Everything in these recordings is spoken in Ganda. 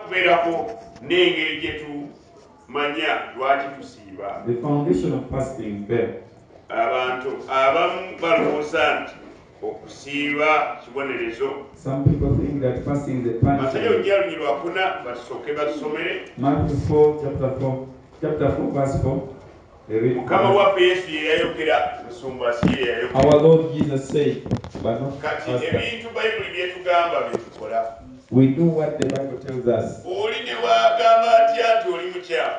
kubeerako n'engeri gye tumanya lwaki tusiiba. The foundation of fasting is there. Abantu abamu balowooza nti okusiiba kibonerezo. Some people think that fasting is a Matayo punishment. nnya lunyiri lwakuna basooke basomere. Matthew 4, chapter 4, verse 4. Mukama waffe Yesu ye yayogera, musumba si ye yayogera. Our Lord Jesus said, but not Kati us. ebintu Bayibuli byetugamba byetukola. We do what the Bible tells us. Oli ne waagamba atya nti oli mukyamu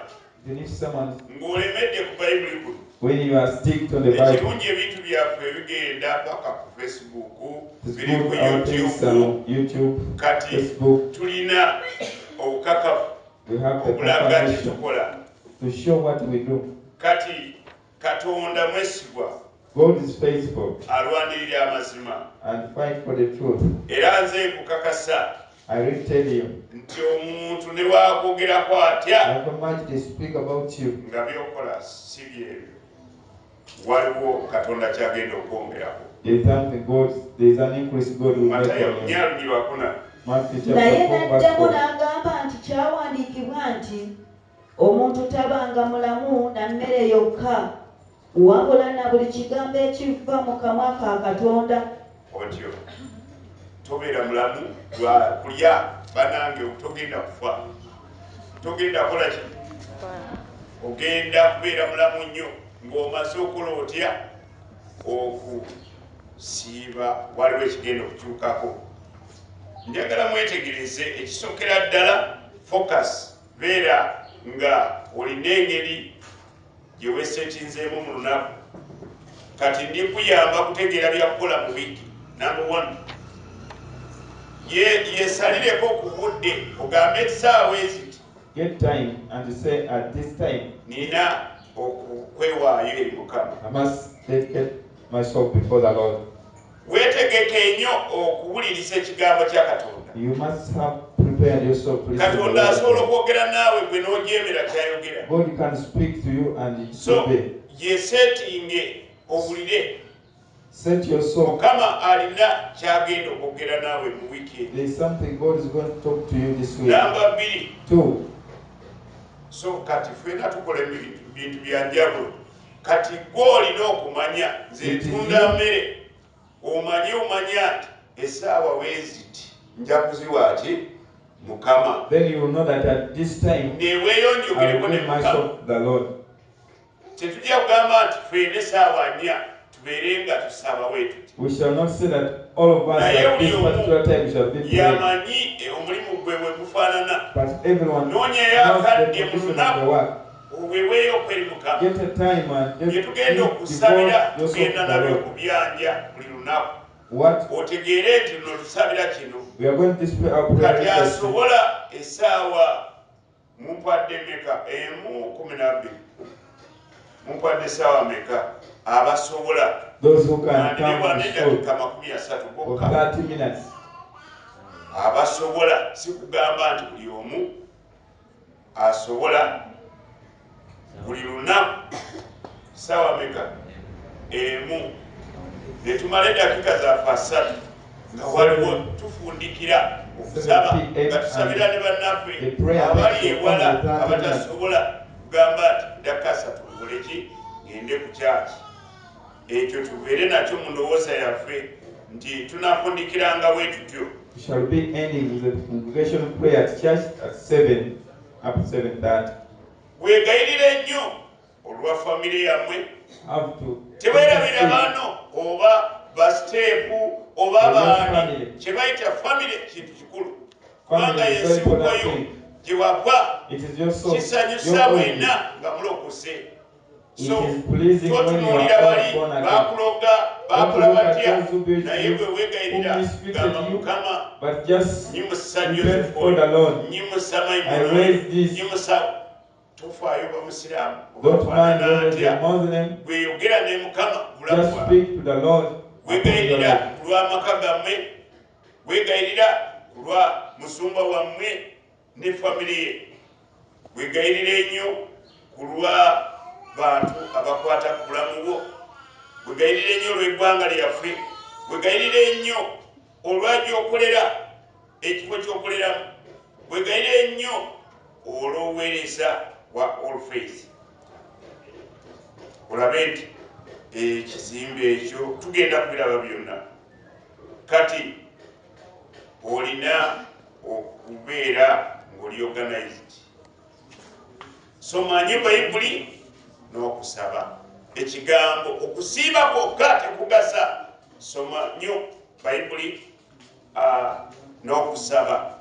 You need someone ng'olemedde ku Bayibuli kuno. when you are stick to the Bible. Ekirungi ebintu byaffe bigenda paka ku Facebook, biri ku YouTube, kati Facebook. tulina obukakafu We have the obulaga confirmation kyetukola. to show what we do. Kati Katonda mwesigwa God is faithful alwanirira amazima. and fight for the truth. Era nze nkukakasa I will tell you, nti omuntu ne waakwogerako atya however much they speak about you, nga byokola si byebyo, waliwo Katonda kyagenda okwongerako. there is something God, there is an increase God will make Matayo on you. nnya lunyiri lwakuna. Matthew naye chapter 4, verse n'addamu 4. n'agamba nti kyawandiikibwa nti omuntu tabanga mulamu na mmere yokka wabula na buli kigambo ekiva mu kamwa ka Katonda. Otyo tobeera mulamu lwa kulya banange, togenda kufa, togenda kukola ki, ogenda kubeera mulamu nnyo ng'omaze okola otya okusiiba. Waliwo ekigenda okukyukako. Njagala mwetegereze ekisookera ddala focus, beera nga olina engeri gye weesetinzeemu mu lunaku. Kati ndikuyamba kutegeera byakukola mu wiiki. Number 1, yesalireko ku budde ogambe ekisaawa eziti Get time and you say, at this time, nina okwewaayo eri Mukama. I must dedicate myself before the Lord. Weetegeke nnyo okuwuliriza ekigambo kya Katonda. You must have prepared yourself to listen to the Katonda asobola Lord. okwogera naawe gwe n'ojeemera kyayogera. God can speak to you and So obey. yeseetinge owulire. Set yourself. Mukama alina kyagenda okwogera naawe mu wiiki. There is something God is going to talk to you this week. Namba 2. 2. So kati ffenna tukola bintu bya njawulo. Kati gwe olina okumanya nze ntunda mmere, omanye nti essaawa weeziti nja kuziwa ki Mukama. Then you will know that at this time, Neweeyo njogereko I ne will Mukama. myself to the Lord. Tetujja kugamba nti ffenna essaawa 4 tubeere nga tusaba wetu. We shall not say that all of us at this particular time shall be praying. Yamanyi omulimu gwe bwe gufaanana. But everyone knows Noonyeyo the akadde mu position of the lunaku work. oweweeyo kweri Mukama. Get a time and Bye just tugenda okusabira devote yourself tugenda to the nabyo Lord. kubyanja buli lunaku. What Otegeere nti no tusabira kino. we are going to display our prayer Kati request. asobola essaawa mumpadde meka? 12. Mumpadde essaawa meka? Abasobola Those who can come nandibwa to school n'eddakiika 30 for bokka. 30 minutes. Abasobola, si kugamba nti buli omu asobola buli lunaku ssaawa meka? 1. Ne tumala eddakiika zaffe 3 nga waliwo tufundikira okusaba nga tusabira ne bannaffe abali ewala abatasobola, kugamba nti dakika 3 ngoleki ngende ku kyaki. Ekyo tubeere nakyo mu ndowooza yaffe nti tunafundikiranga bwe tutyo. We shall be ending with the congregation prayer at church at 7 up to 7:30. Weegayirire nnyo olwa famire yammwe. Have to Teweerabira bano oba basiteepu oba abaani kye bayita famire kintu kikulu. Kubanga yensibukwayo gye wava It is your soul. kisanyusa mwenna nga mulokose. It So is pleasing when you totunuulira are bali born again. baakuloga baakola batya, naye bwe weegayirira gamba Mukama But just nyimusanyufu repent for the Lord. nyimusama I raise this. nyimusaba. Tofaayo bamusiraamu Don't mind obafaanana whether they atya. are Muslim. Bweyogera ne Mukama Just bulamu bwawe. speak to the Lord. Weegayirira ku lw'amaka gammwe, weegayirira ku lwa musumba wammwe ne famire ye, weegayirira ennyo ku lwa bantu abakwata ku bulamu bwo, weegayirira ennyo olw'eggwanga lyaffe, weegayirira ennyo olwagyokolera ekifo ky'okoleramu, bwegayira ennyo olw'obuweereza wa All Faith. Olabe nti ekizimbe ekyo tugenda kubiraba byonna. Kati olina okubeera ng'oli organized. Somanye Bayibuli n'okusaba. Ekigambo okusiiba kwokka tekugasa. Soma nnyo Bayibuli n'okusaba.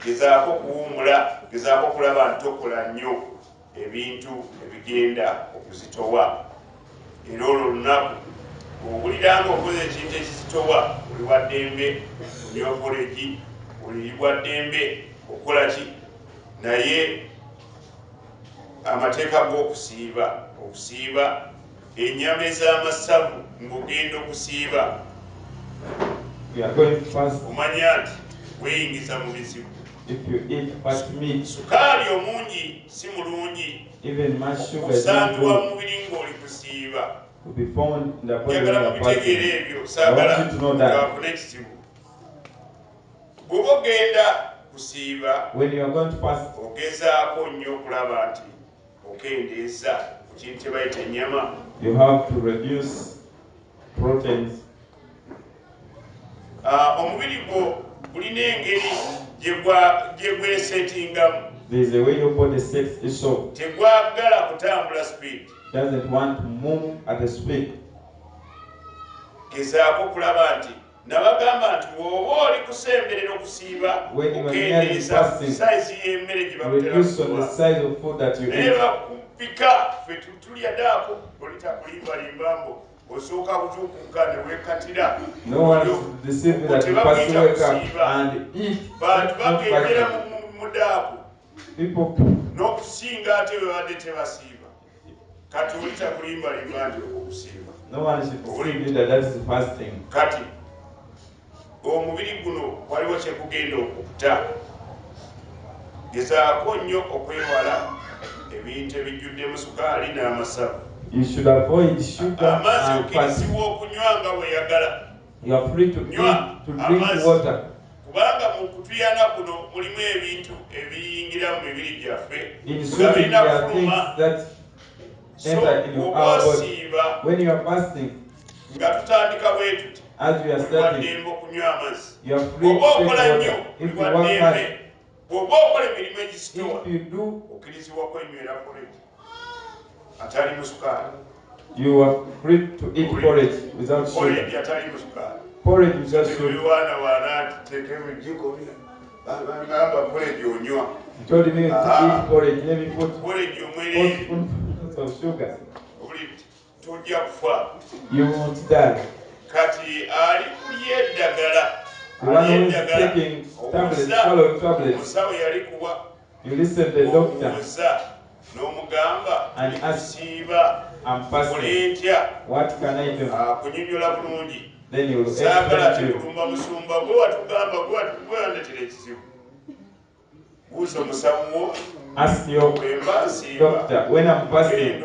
Gezaako kuwumula, gezaako kulaba nti tokola nnyo ebintu ebigenda okuzitowa. Era olwo olunaku bw'owuliranga okoze ekintu ekizitowa oli wa ddembe kunyokolegi, oli wa ddembe okukola ki? Naye amateeka g'okusiiba, okusiiba ennyama ez'amasavu ng'ogenda okusiiba omanya nti weeyingiza mu bizibu. Sukaali omungi si mulungi okusangibwa mu mubiri ng'oli kusiiba. Njagala mubitegeera ebyo, saagala afune ekizibu. Bw'oba ogenda kusiiba ogezaako nnyo okulaba nti okendeeza ku kintu kye bayita ennyama. You have to reduce proteins. Omubiri gwo gulina engeri gye gwesetingamu. There is a way your body sets itself. Tegwagala kutambula speed. Doesn't want to move at the speed. Gezaako kulaba nti nabagamba nti bw'oba oli kusemberera okusiiba okendeeza size y'emmere gye bakutera kuwa. Naye bakupika ffe tulya ddaako olitakulimbalimba mbo osooka butuukuka ne weekatira. Tebakuyita kusiiba. Bantu bagendera mu ddaako n'okusinga ate bwe badde tebasiiba. Kati olitakulimbalimba nti okusiiba. Kati omubiri guno waliwo kyekugenda okukuta. Gezaako nnyo okwewala ebintu ebijjuddemu sukaali n'amasavu. Amazzi okkirizibwa okunywa nga weeyagala. Nywa amazzi kubanga mu kutuyana kuno mulimu ebintu ebiyingira mu mibiri gyaffe nga birina kufuluma. So oba osiiba nga tutandika bwe tuti wadembe okunywa amazzi. Oba okola nnyo wadembe. Bw'oba okola emirimu egisitowa okkirizibwa kwenywera porridge atali mu sukaali. You are free to eat porridge without sugar. Porridge atali mu sukaali. Porridge without sugar. You told me to eat porridge. Let me put 4 spoonfuls of sugar. You won't die. Kati ali kulya eddagala. The one who is taking tablets, swallowing tablets. You listen to the doctor and ask, I'm fasting. What can I do? Then you will explain to you. Ask your doctor, when I'm fasting,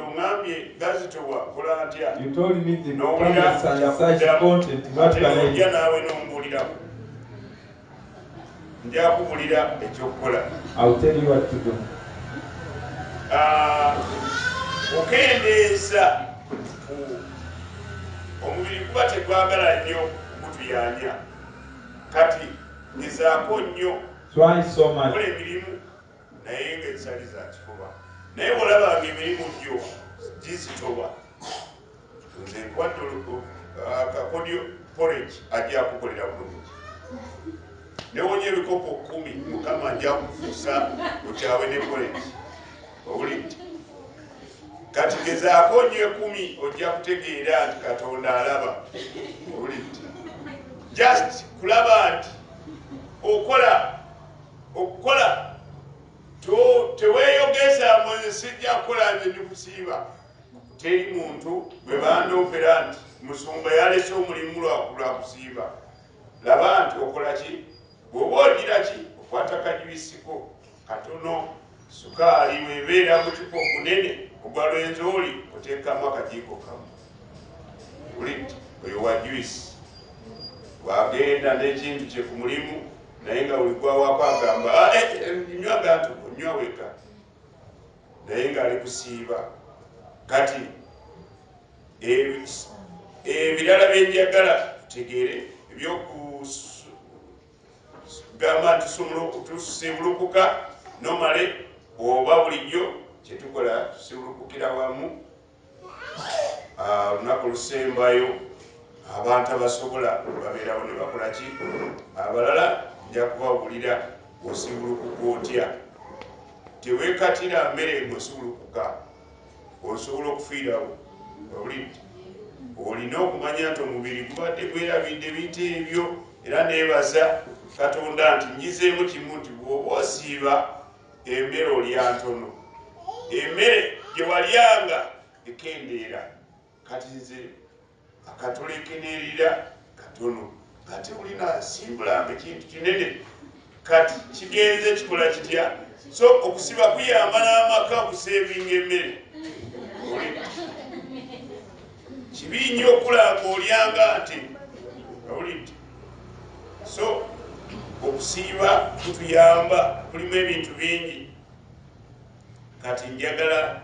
you told me the tablets and such content, what can I do? I'll tell you what to do. Okendeeza omubiri kuba tegwagala nnyo kutuyanya. Kati gezaako nnyo okola emirimu naye ng'ezitali za kifuba. Naye bw'olabanga emirimu gyo gizitoba, nze nkwadde akakodyo porridge ajja kukolera bulungi. Newonya ebikopo 10 Mukama ajja kufuusa okyawe ne porridge. Owulidde? Kati gezaako nnyo 10 ojja kutegeera nti Katonda alaba. Owulidde? Just kulaba nti okukola teweeyogeza mu sijja kukola nze ndikusiiba. Teri muntu bwe bandoopera nti musumba yalese omulimu lwa kusiiba. Laba nti okola ki? Bw'oba ogira ki? Okwata kajuisiko katono, sukaali weebeera mu kipo omunene ogwa lwenzoli oteekamu akajiiko kamu. Owulidde? Oyo wa juice. Bw'agenda n'ekintu kye ku mulimu naye nga oligwawako agamba nywa gantu nywa weka naye nga ali kusiiba kati ebirala byenjagala tutegeere ebyokugamba nti tusibulukuka nomale oba bulijjo kyetukola tusibulukukira wamu olunaku lusembayo abantu abasobola babeerawo ne bakola ki abalala nja kubabulira osibulukuka otya teweekatira mmere ng'osibulukuka osobola okufiirawo wabulidde olina okumanya nti omubiri gubadde gwerabidde ebintu ebyo era neebaza Katonda nti njizeemu kimu nti bw'oba osiiba emmere olya ntono emmere gye walyanga ekendeera kati nze akatolekeneerera katono ate olina simbulanga ekintu kinene kati kigenze kikola kitya so okusiba kuyamba n'amaka okuseevinga emmere kibi nnyo okulanga olyanga nti awulidde so okusiiba kutuyamba kulimu ebintu bingi kati njagala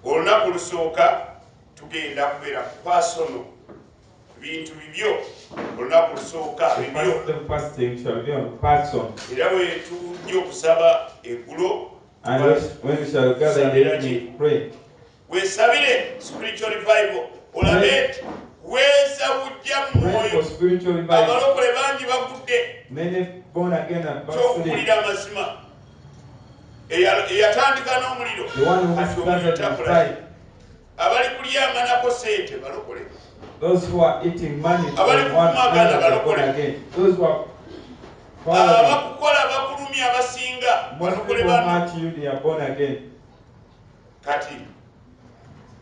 olunaku lusooka tugenda kubeera pasono bintu bibyo olunaku lusooka bibyo era we tujja okusaba eggulo weesabire spiritual revival olabe weesa bujja mu mwoyo abalokole bangi bagudde kyokugulira amazima eyatandika n'omuliro kati omuliro takula abali kulyanganako sente balokole abali kukumagana balokole abakukola bakulumya abasinga balokole bano kati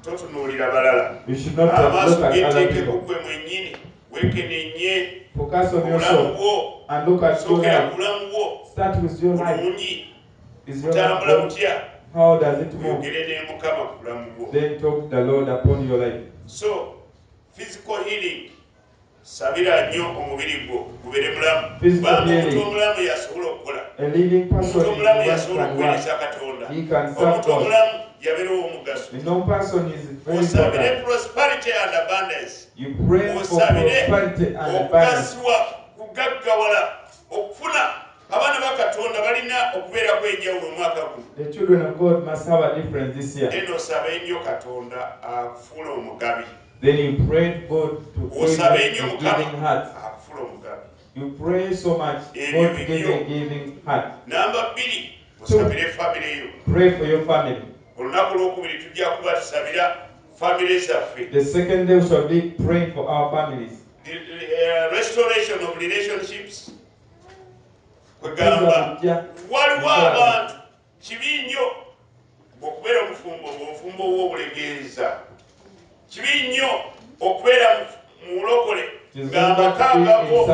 totunuulira balala amaaso geteekeko gwe mwennyini wekenenye obulamu bwo sookera ku bulamu bwo bulungi utambula butya oyogere ne Mukama ku bulamu bwo so physical healing sabira nnyo omubiri gwo gubeere mulamu bamba omuntu omulamu yasobola okukola omuntu omulamu yasobola okuweereza Katonda omuntu omulamu yabeerewo omugaso osabire prosperity and abundance osabire okugasibwa kugaggawala okufuna abaana ba Katonda balina okubeerako enjawulo omwaka guno eno osaba ennyo Katonda akufuula omugabi Then you pray God to give you a giving heart. You pray so much God to give you a giving heart. Number 2, pray for your family. The second day we shall be praying for our families. The restoration of relationships. Waliwo abantu kibi nnyo okubeera omufumbo w'obulegeeza. Kibi nnyo okubeera mu bulokole ng'amaka agako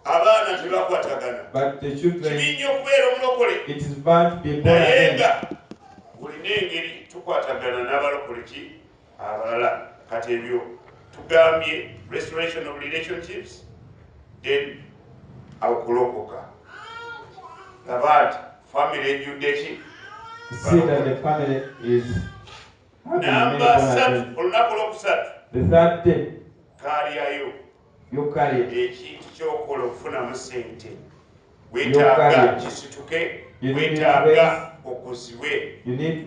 abaana tebakwatagana. Kibi nnyo okubeera omulokole naye nga bulina engeri tukwatagana n'abalokole ki abalala. Kati ebyo tugambye restoration of relationships, then okulokoka. Laba nti family ejjudde ki? See that the family is Number 3, olunaku olwokusatu. The third day. Kaalyayo. Ekintu ky'okola okufunamu sente. Weetaaga kisituke, weetaaga okuzibwe.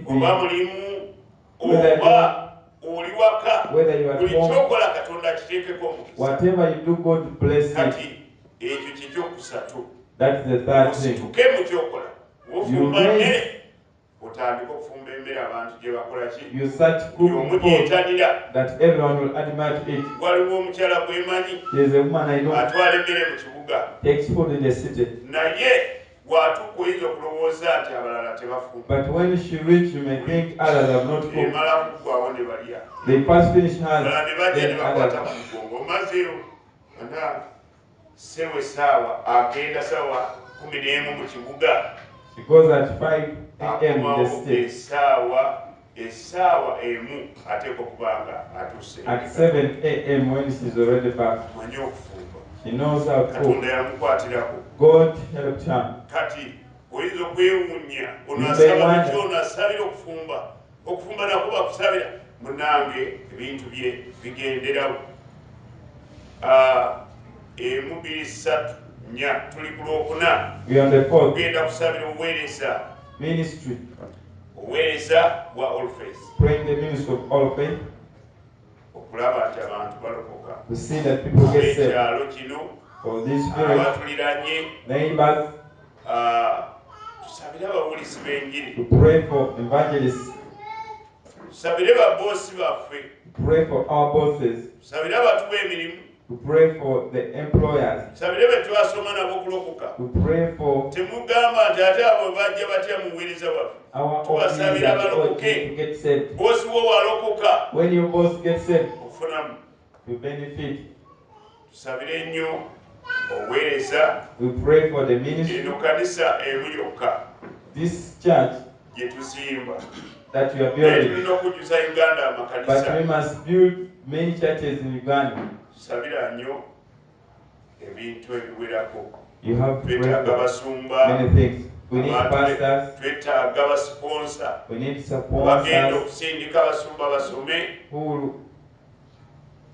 Oba mulimu, oba oli waka, buli ky'okola Katonda akiteekeko omukisa. Whatever you do, God bless you. Kati ekyo ky'ekyokusatu. That's the third thing. Osituke mu ky'okola. Ofumba mmere. Otandika okufumba emmere abantu gye bakola ki? You start cooking food that everyone will admire to eat. Waliwo omukyala gwemanyi atwala emmere mu kibuga. Takes food in the city. Naye bw'atuuka oyinza okulowooza nti abalala tebafumba. But when she reach, you may think others have not cooked. Emala kuggwawo ne balya. They first finish hers, ne bajja ne then bakwata others. ku mugongo. Omazeeyo anange sewe essaawa agenda ssaawa 11 mu kibuga. She goes at 5 a.m. in the city. Essaawa emu ateekwa okubanga atuuse. At 7 a.m. when she's already back. Manyi okufumba. He knows how to Katonda cook. yamukwatirako. God helped her. Kati oyinza okwewuunya onaasaba biki onaasabira okufumba nako bakusabira munange ebintu bye bigenderawo. 1-2-3-4 tuli ku lwokuna tugenda kusabira obuweereza ministry. obuweereza bwa All Faith. Praying the ministry of All Faith. Okulaba nti abantu balokoka. To see that people get saved. Ekyalo kino For this village, abatuliranye neighbors, tusabire abawulizi b'enjiri. to pray for evangelists, Tusabire babosi baffe. to pray for our bosses, Tusabire abantu b'emirimu. to pray for the employers, Tusabire be twasoma nabo okulokoka. to pray for Temugamba nti ate abo bajja batya mu buweereza bwaffe. our Tubasabira balokoke. to get saved. Bosi wo walokoka When your boss gets saved, ofunamu. you benefit. Tusabire nnyo obuweereza We pray for the ministry, eno kanisa emu yokka this church gye tuzimba. that you are Naye building. tulina okujjuza Uganda But we amakanisa. must build many churches in Uganda. Tusabira nnyo ebintu ebiwerako. You have to pray Twetaaga for basumba. many things. We need pastors. Twetaaga basiponsa. We need Bagenda supporters okusindika basumba basome. who will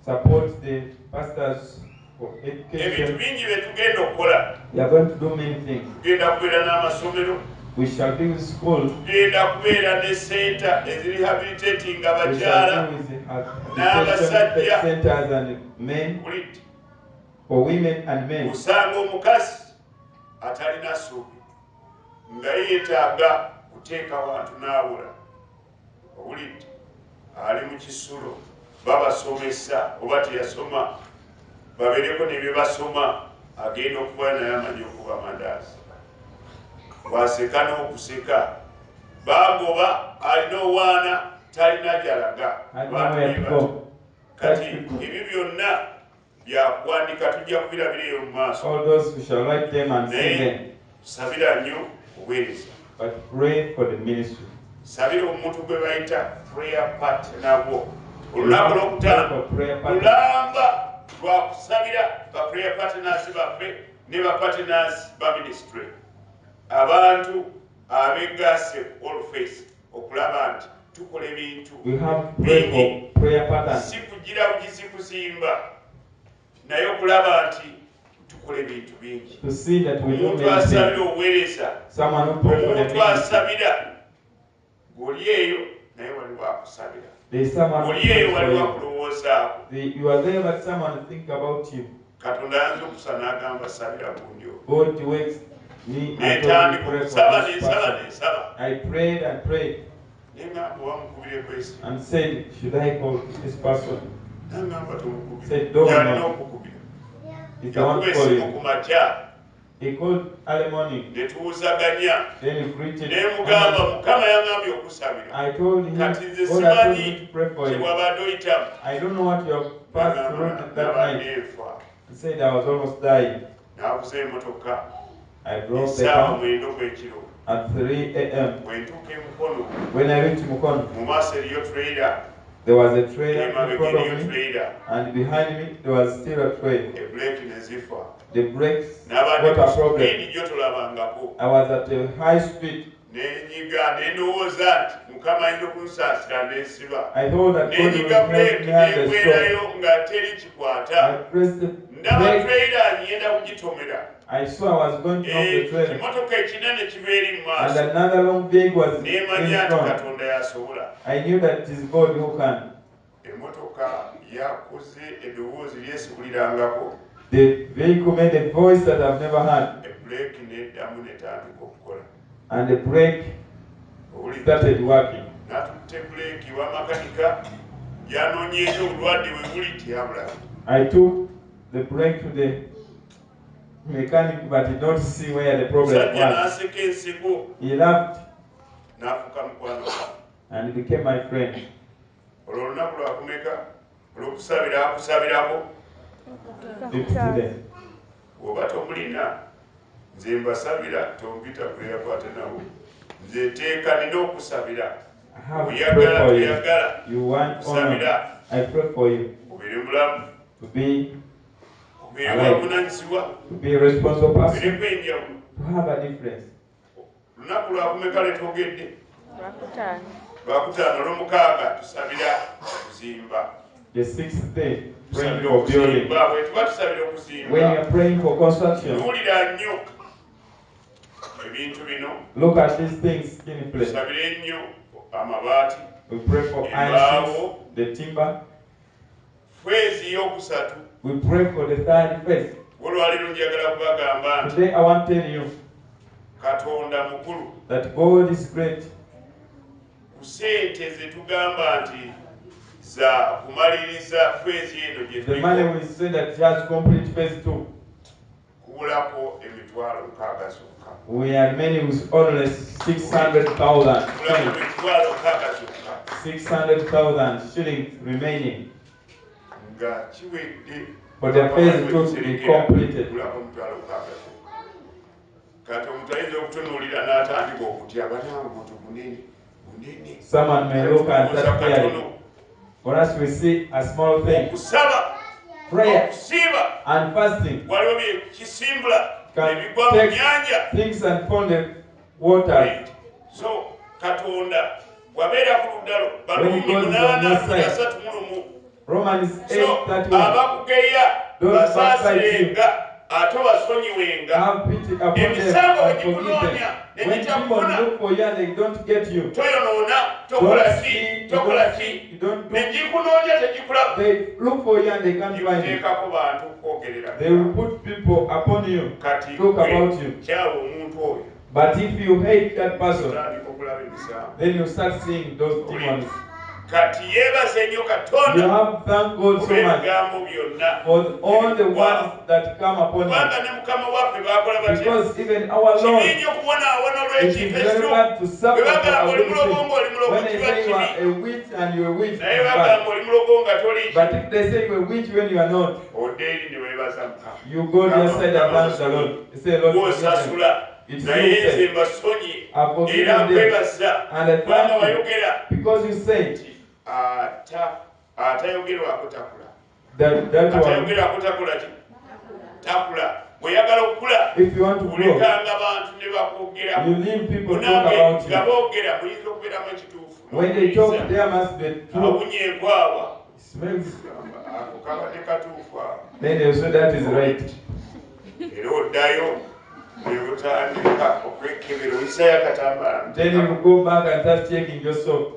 support the pastors for Ebintu education. bingi bye tugenda okukola. We are going to do many things. Tugenda kubeera n'amasomero. We shall be with schools. Tugenda kubeera ne senta ezirehabilitating We shall abakyala. be with N'abasajja. education centers and men, Bulidde. for women and men. Osanga omukazi atalina ssuubi nga yeetaaga kuteeka wantu n'abula. Owulidde ali mu kisulo babasomesa oba teyasoma babeereko ne bye basoma agenda okuba naye amanyi okuba amandaasi. Bw'aseka n'okuseka bagoba alina owaana talina gy'alaga. Kati ebyo byonna byakuwandika tujja kubirabira eyo mu maaso. All those we shall write them and see them. Sabira nnyo obuweereza. But pray for the ministry. Sabira omuntu gwe bayita prayer partner bwo. Olunaku lwokutaano For prayer partners. lulamba lwa kusabira ba prayer partners baffe ne ba partners ba ministry. Abantu abeegasse All Faith okulaba nti tukola ebintu We have to pray for prayer partners. si kugira bugizi kuzimba naye okulaba nti tukola ebintu bingi. To see that we do Omuntu many asabira things. obuweereza. Someone who prays for the Omuntu ministry. asabira ng'oli eyo naye waliwo akusabira. There is someone who Oli eyo prays for waliwo you. akulowoozaako. You are there, but someone think about you. Katonda yanze okusa n'agamba sabira gundi oyo. God wakes me and Neetandika told me to pray okusaba for this n'ensaba person. n'ensaba. I prayed and prayed Neŋŋamba wamukubire kwesi. and said, should I call this person? Naŋŋamba tomukubire. Said, don't Yalina know. okukubira. If I want Yakuba to call essimu you. ku makya He called early morning. ne tuwuzaganya. Then he greeted. Ne mugamba Mukama yaŋŋambye okusabira. I told him, God Kati nze has told me simanyi to pray for kye you. wabadde oyitamu. I don't know what you have passed through that Nabadde night. nfa. He said I was almost dying. N'avuza emmotoka I drove the essaawa car 9 gw'ekiro. at 3 a.m. Bwe ntuuka e Mukono When I reached Mukono, mu maaso eriyo trailer. there was a trailer in Emabega front eriyo of me, trailer. and behind me there was still a trailer. Ebuleeki ne zifa. The brakes N'abadde got ku a problem. sipiidi gyo tolabangako. I was at a high speed. N'enyiga ne ndowooza nti Mukama ayinza okunsaasira n'esiba. I thought that God would N'enyiga help buleeki me and the n'egwerayo stop. nga teri I kikwata. pressed the Ndaba brake. trailer ngenda kugitomera. I saw I was going to knock the trailer. Ekimotoka ekinene kiva eri mu And maaso. another long vehicle was in N'emanya nti front. Katonda yasobola. I knew that it is God who can. Emmotoka yakoze eddoboozi lyesikulirangako. The vehicle made a voice that I've never heard. Ebuleeki n'eddamu n'etandika okukola. And the brake Owulira? started working. N'atutte buleeki wa makanika yanoonyeeko obulwadde bwe buli tiyabula. I took the brake to the mechanic, but did not see where the problem Musajja was. n'aseka enseko He laughed n'afuuka mukwano gwange. and he became my friend. Olwo olunaku lwakumeka olw'okusabira akusabirako. 50 today. Bw'oba tomulina nze mbasabira tompita kuleyakwate nawo. Nze teeka nina okusabira. I have to pray Oyagala for you. toyagala You want honor. kusabira I pray for you obeere mulamu. to be alike. To be a responsible person, to have a difference. The 6th day, praying for building. When you are praying for construction, look at these things in place. We pray for iron sheets, the timber. We pray for the 3rd phase. Today I want to tell you that God is great. The money we say that just complete phase 2. We are many with only 600,000 shillings. 600,000 shillings remaining for the phase 2 to be completed. Someone may look at that clearly. For us, we see a small thing. Prayer and fasting can take things and pond the water. So, Katonda, wabera ku ludalo, When God is on your side, Romans 8:31, those backbiting, have pity upon them and forgive them. When people look for you and they don't get you, don't see, you don't do. They look for you and they can't find you. They will put people upon you, talk about you. But if you hate that person, then you start seeing those demons. You have thank God so much for all the ones that come upon you. Because even our Lord, it is very bad to suffer for a good thing. When they say you are a witch and you're a witch, it's bad. But if they say you're a witch when you are not, you go to your side and thank the Lord. You say, Lord, forgive them. It's you say, I forgive them and I thank you because you say that if you want to grow, you leave people talk about you. When they talk, there must be truth. Then they say that is right. Then you go back and start checking yourself.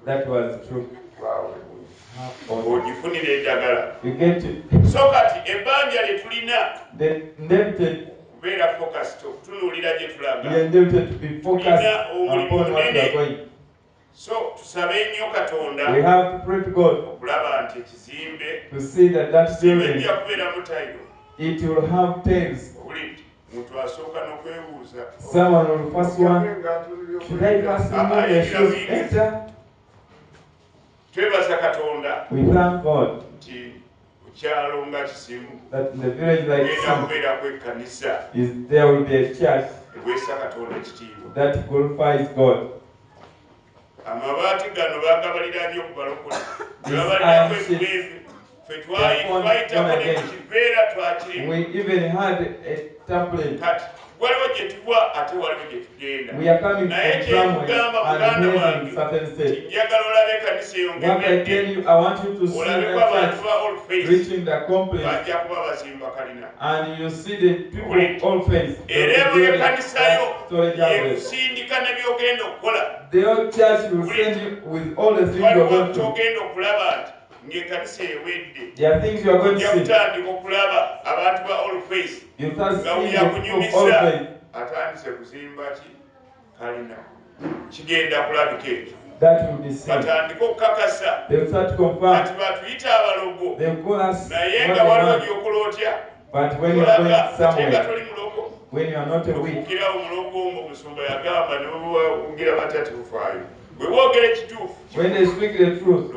That was true. You get it. The indebted. We are indebted to be focused upon what we are going. So, we have to pray to God to see that that building, it will have tails. Someone will first one, should I pass remove the shoes? Enter. We thank God that in the village like Sim, there will be a church that glorifies God. These iron sheets, we even had a template. We are coming from somewhere and heading certain state. What I tell you, I want you to see that church reaching the complex, and you see the people all face. The old church will send you with all the things you are going to. There are things you are going to see. You start seeing the people of all faith. That will be seen. They will start to confirm. They will call us what they want. But when you are going somewhere, when you are not a witch, when they speak the truth,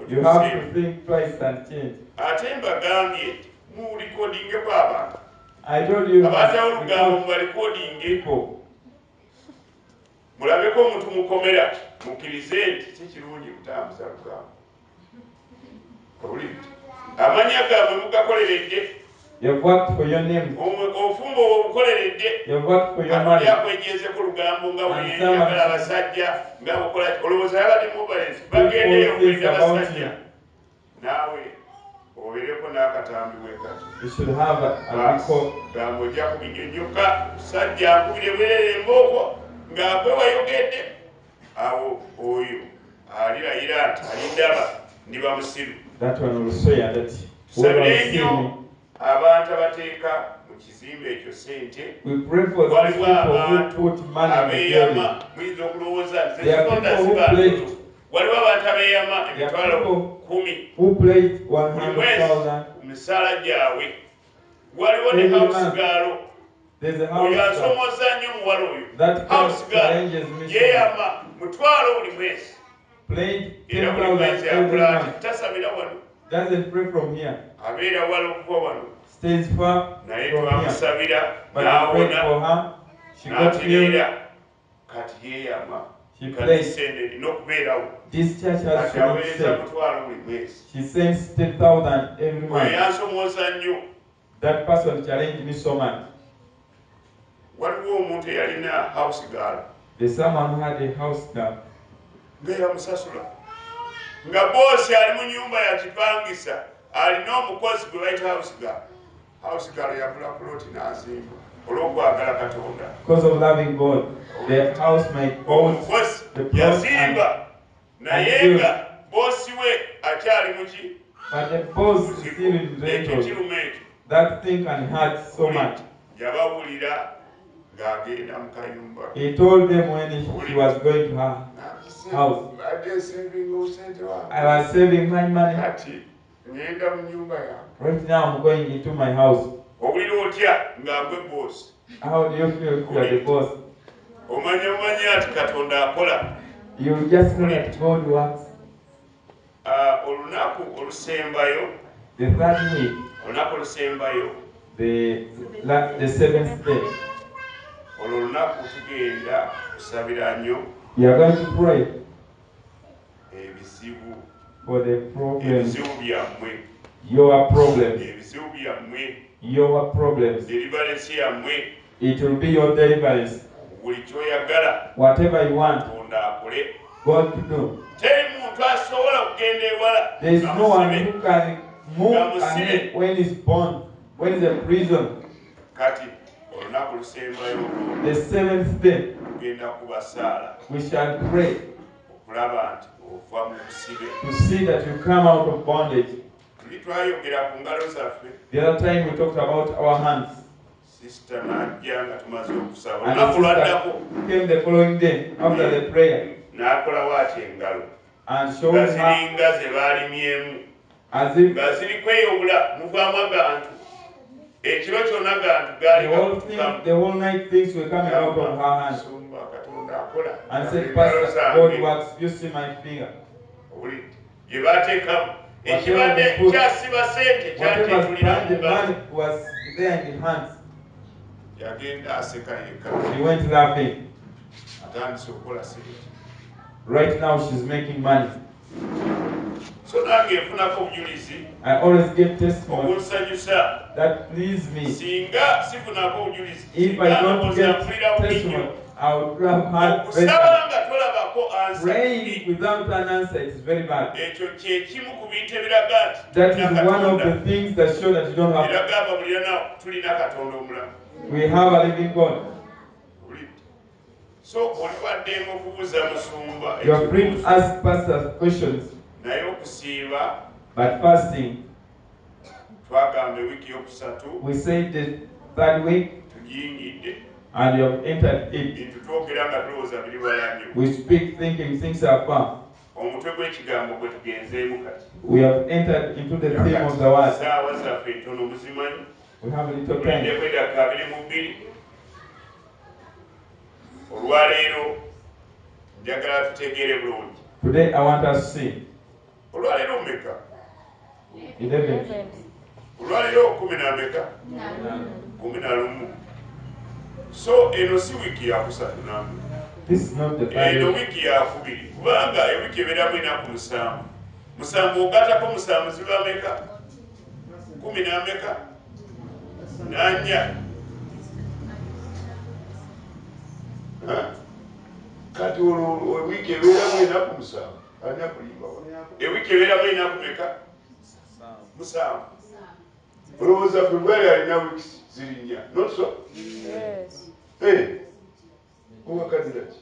you have to think twice and change. I told you people. Mulabeko omuntu mukomera mukkirize nti si kirungi kutambuza lugambo. amanya gaabwe mugakoleredde. You've worked for your name. Ofumbo obukoleredde. You've worked for your money. Yakwejeezeko lugambo nga bweyagala abasajja nga bukola olowooza yabadde mubalenzi bagendeyo okulinda abasajja naawe obeereko n'akatambi wekati. You should have a recall. Gambo ojja kubinyonnyoka musajja ankubire bwerere embooko ng'agwe wayogedde awo oyo alirayira nti alindaba ndiba musiru. That one will swear that sabire nnyo abantu abateeka mu kizimbe ekyo sente. We pray for those people who put money in the building. Muyinza okulowooza nti There are people who pledge. waliwo abantu abeeyama emitwalo 10 who pledge 100,000 misaala gyabwe. Waliwo ne house girl. There's a house oyo girl. asomooza nnyo muwala oyo. That house girl arranges mission. yeeyama mutwalo buli mwezi. Pledge Era buli 10,000 mwezi every akola month. ati tasabira wano. Doesn't pray from here. Abeera wala okuva wano. Stays far Naye from here. twamusabira But we prayed n'awona for her. She got healed. n'atereera kati yeeyama. She Kati pledged. sente erina okubeerawo. This church has Kati to be aweereza saved. mutwalo buli mwezi. She sends 10,000 every Oyo month. yansomooza nnyo. That person challenged me so much. Waliwo omuntu eyalina house girl. There's someone who had a house girl. Ng'eyamusasula. Nga boosi ali mu nyumba ya kipangisa alina omukozi gwe bayita house girl. House girl yagula ploti n'azimba olw'okwagala Katonda. Because of loving God, the housemate owns Omukozi the plot yazimba naye nga boosi we akyali mu ki? but the boss is still in Ekyo rental. kiruma ekyo. That thing can hurt so much. Yabawulira ng'agenda mu kayumba. He told them when he was going to her house, Badde saving sente wange. I was saving my money. Kati ngenda mu nyumba yange. Right now I'm going into my house. Owulira otya ng'agwe boosi. How do you feel if you are the boss? Omanya ati Katonda akola. You just know that God works. Olunaku olusembayo, The third week, olunaku olusembayo, the seventh day, olwo olunaku tugenda kusabira nnyo we are going to pray ebizibu. for the problems, Ebizibu byammwe. your problems, Ebizibu byammwe. your problems. Deliverance yammwe. It will be your deliverance. Buli kyoyagala Whatever you want Katonda akole. God to do. Teri muntu asobola kugenda ewala. There is no one Bamusibe. who can move ahead when he's born, when he's in prison. Kati olunaku lusembayo The seventh day, tugenda kubasaala we shall pray okulaba nti ova mu busibe. to see that you come out of bondage. Tuli twayogera ku ngalo zaffe. The other time we talked about our hands. Sisita n'ajja nga tumaze okusaba. And Olunaku the lwaddako sister came the following day after the prayer n'akola waati engalo and showed nga her ziringa ze baalimyemu as if nga ziri kweyobula muvaamu agantu. Ekiro kyonna gantu gaali gakukamu. the whole night things were coming out of her hands. Sumba Katonda akola. And said, Pastor, God works. You see my finger. Owulidde bye baateekamu ekibadde kyasiba sente Whatever kyateetulira the mu ngalo. money was there in the hands. Yagenda aseka yekka. He went laughing. Atandise okukola sente. Right now she's making money. So nange nfunako obujulizi I always get testimony obunsanyusa. that please me. Singa sifunako obujulizi. If I don't get testimony, I would have had Okusaba nga tolabako ansa. praying without an answer. It's very bad. Ekyo kye kimu ku bintu ebiraga nti That tulina is one of Katonda. the things that show that you don't have. Era gamba buli yonna tulina Katonda omulamu. We have a living God. So oliwaddenga okubuuza musumba You are free to ask pastors questions, naye okusiiba but fasting, twagamba wiiki yokusatu we say the third week, tugiyingidde. and you have entered it. Bintu twogera nga tulowooza biri wala nnyo. We speak thinking things are far. Omutwe gw'ekigambo gwe tugenzeemu kati. We have entered into the theme of the word. Saawa zaffe ntono muzimanyi. We have a little Tulinde time. kwedaka 22. Olwaleero njagala tutegeere bulungi. Today I want us to see Olwaleero mmeka? 11. Olwaleero 10 n'ameka? 11. So eno si wiiki ya kusatu namwe. This is not the Eno Bible. wiiki ya kubiri kubanga ewiiki ebeeramu ennaku 7. musanvu ogatako musanvu ziba meka 10 n'ameka n'anya kati olwo wiiki ebeeramu enaku musanvu anya kulimba ewiiki ebeeramu enaku meka musanvu olowooza February alina wiiki ziri 4 not so owakadira ki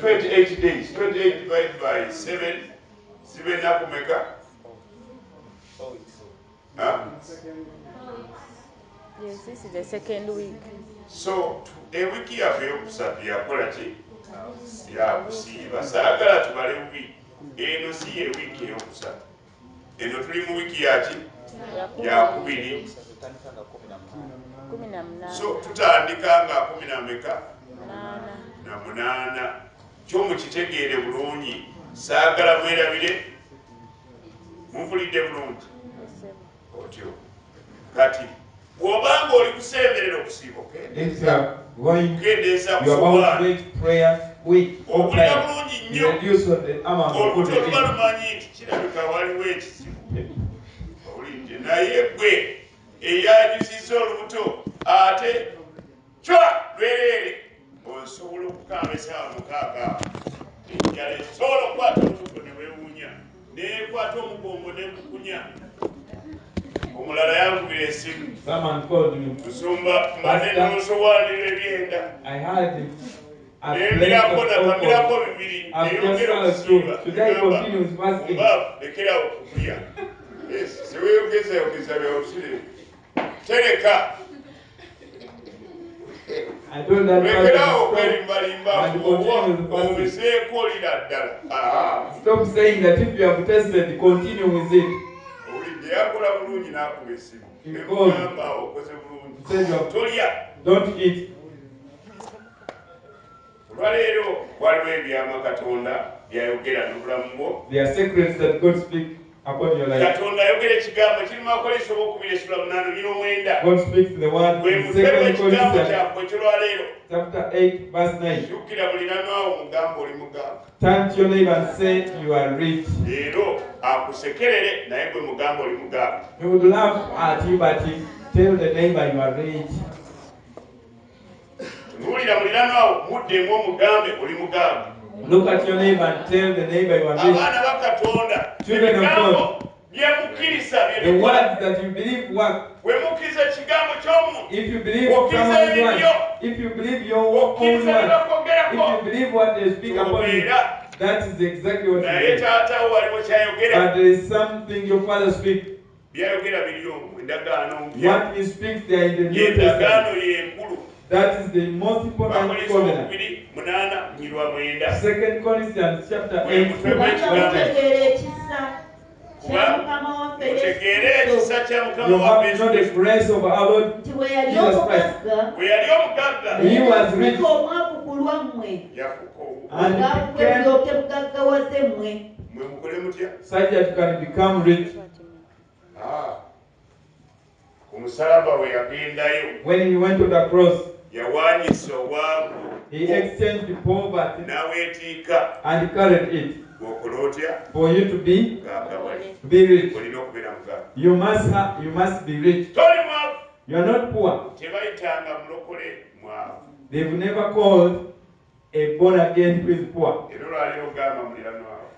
28 days 28 divided by 7 zibe enaku meka Yes, this is the second week. So a wiki yaffe yokusatu yakola ki yakusiiba saagala tubale bubi eno si ye wiki eyokusatu eno tuli mu wiki yaki yakubiri so tutandika nga 10 n'ameka na 8 kyomukitegeere bulungi saagala mwerabire mumpulidde bulungi otyo kati bw'obanga oli kusemberera okusiiba okendeeza kusowaana obulira bulungi nnyo olubuto luba lumanyi nti kirabika waliwo ekizibu owulidde naye gwe eyajuzizza olubuto ate cwa lwereere osobola okukamba esaawa 6 enjala esobola okukwata olubuto ne weewuunya nekwata omugongo nemukunya omulala yankubira esimu tusumba mbadde nosowanira ebyenda nembirako nakamirako 2 eyongera okusiiba lekerawo kukulya seweyogezayogeza byawusire tereka lekerawo okwerimbalimba omuseeko olira ddala Stop saying that if you have tested, continue with it. Don't eat. There are secrets that God speaks upon your life. God speaks the word in 2 Corinthians chapter 8 verse 9. Turn to your neighbor and say you are rich. He would laugh at you, but he tell the neighbor you are rich. Look at your neighbor and tell the neighbor you are rich. Children of God, the words that you believe work. If you believe someone's word, if you believe your own word, if you believe what they speak upon you, that is exactly what you believe. But there is something your father speaks. What he speaks there in the New Testament. That is the most important covenant. 2 Corinthians chapter 8 verse 9. You have not the grace of our Lord Jesus Christ. He was rich and became such that you can become rich. When he went to the cross, he exchanged the poverty and carried it. For you to be rich, you must be rich. You are not poor. They've never called a born again who is poor.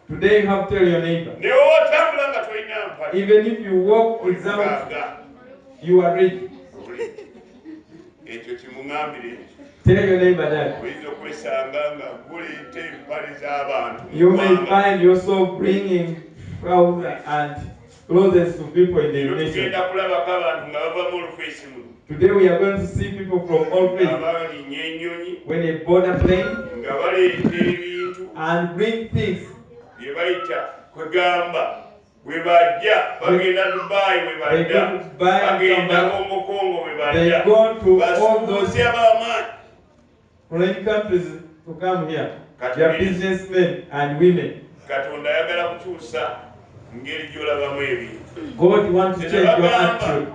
Today you have to tell your neighbor, even if you walk without, you are rich. Tell your neighbor that. You may find yourself bringing trousers and clothes to people in the nation. Today we are going to see people from all places. When they board a plane and bring things. They go to all those foreign countries to come here. They are businessmen and women. God wants to change your attitude.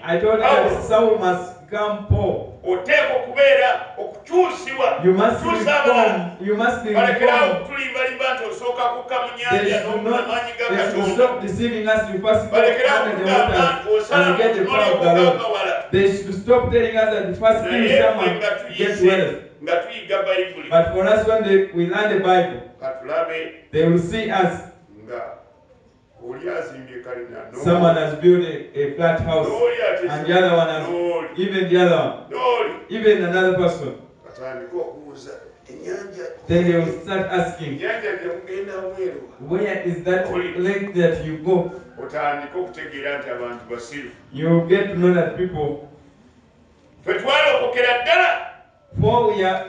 I told you that Saul must become poor. oteeko okubeera okukyusibwa You must reform. You must be balekerawo reformed. okutulimbalimba nti osooka kukka mu They nyanja should n'okuna amaanyi ga they should Katonda stop deceiving us. You first go balekerawo under the okugamba waters nti osala and get the muntu power of the Lord. n'olyokagawala They should stop telling us that you first kill naye someone nga to get tuyize wealth. nga tuyiga bayibuli But for us, when we learn the Bible, katulabe they will see us. nga oli azimbye kalina Someone has built a flat house, n'oli ate and the other one has, n'oli even the other one, n'oli even another person. batandika okubuuza ennyanja Then they will start asking, ennyanja gyekugenda mweru where is that lake that you go? otandika okutegeera nti abantu basiru You will get to know that people, ffe twalokokera ddala for we are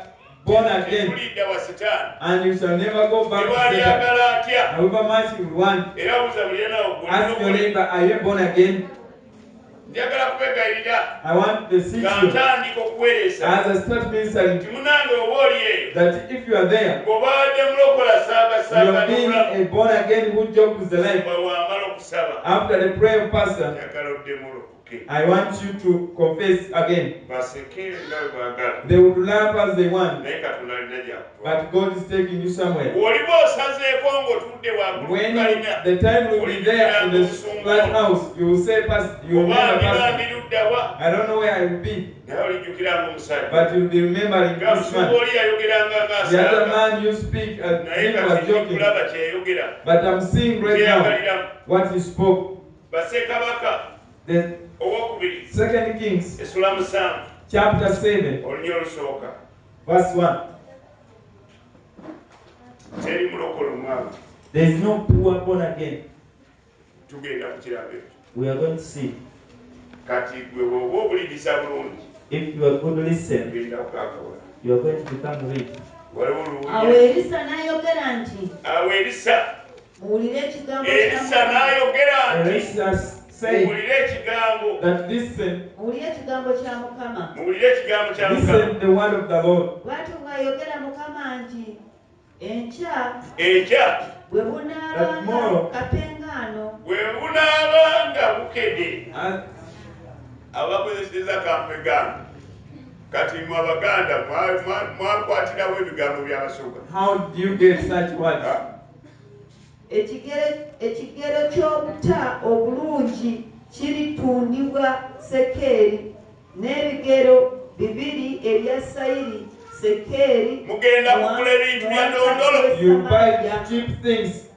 born again, tulidda wa sitaani and you shall never go back to Satan. tewaliyagala atya However much you want, era buuza buli yenawo ask your neighbor, are you born again? njagala kubegayirira I want to see nga you ntandika okuweereza as I start ministering nti munange oba oli eyo that if you are there, ng'obadde mulokola you saagasaaga have been n'obulamu a born again who jogs the life. nga wamala okusaba After the prayer pastor, njagala odde mulokoke I want you to confess again. baseke nga bwe baagala They would laugh as they want, naye katonda alina gyakutwala but God is taking you somewhere. bw'oliba osazeeko ng'otudde waggulu When ku kalina the time will be there in the flat house, you will say, Pastor, you will oba remember, ndiba Pastor, ndiruddawa I don't know where I will be, naye olijjukiranga omusajja but you'll be remembering nga this musuba man. oli yayogeranga The other ng'asaaga man you speak as naye he was kati joking, ndikulaba kyeyayogera but I'm seeing right now kyeyagaliramu what he spoke. bassekabaka The owokubiri 2 Kings essula 7 chapter 7, olunya olusooka verse 1. teri mulokola omwami There is no poor born again. tugenda ku kirabo ekyo We are going to see. kati gwe bw'oba obuliriza bulungi If you are going to listen, genda kukakawala you are going to become rich. waliwo awo oluwulya Erisa n'ayogera nti awo erisa muwulire ekigambo erisa n'ayogera nti Elisha said muwulire ekigambo that listen, muwulire ekigambo kya Mukama. muwulire ekigambo kya mukama listen the word of the Lord. Bw'atyo bw'ayogera Mukama nti enkya enkya bwe That bunaabanga tomorrow- bwe kapengaano bunaabanga bukedde And abakozeseza kampegano kati mwe abaganda mwakwatirawo ebigambo by'abasuga how do you get such words? ekigero ky'obuta obulungi kiritundibwa sekeeri n'ebigero 2 ebya sayiri sekeeri mugenda kugula ebintu bya ndondolo You buy cheap things.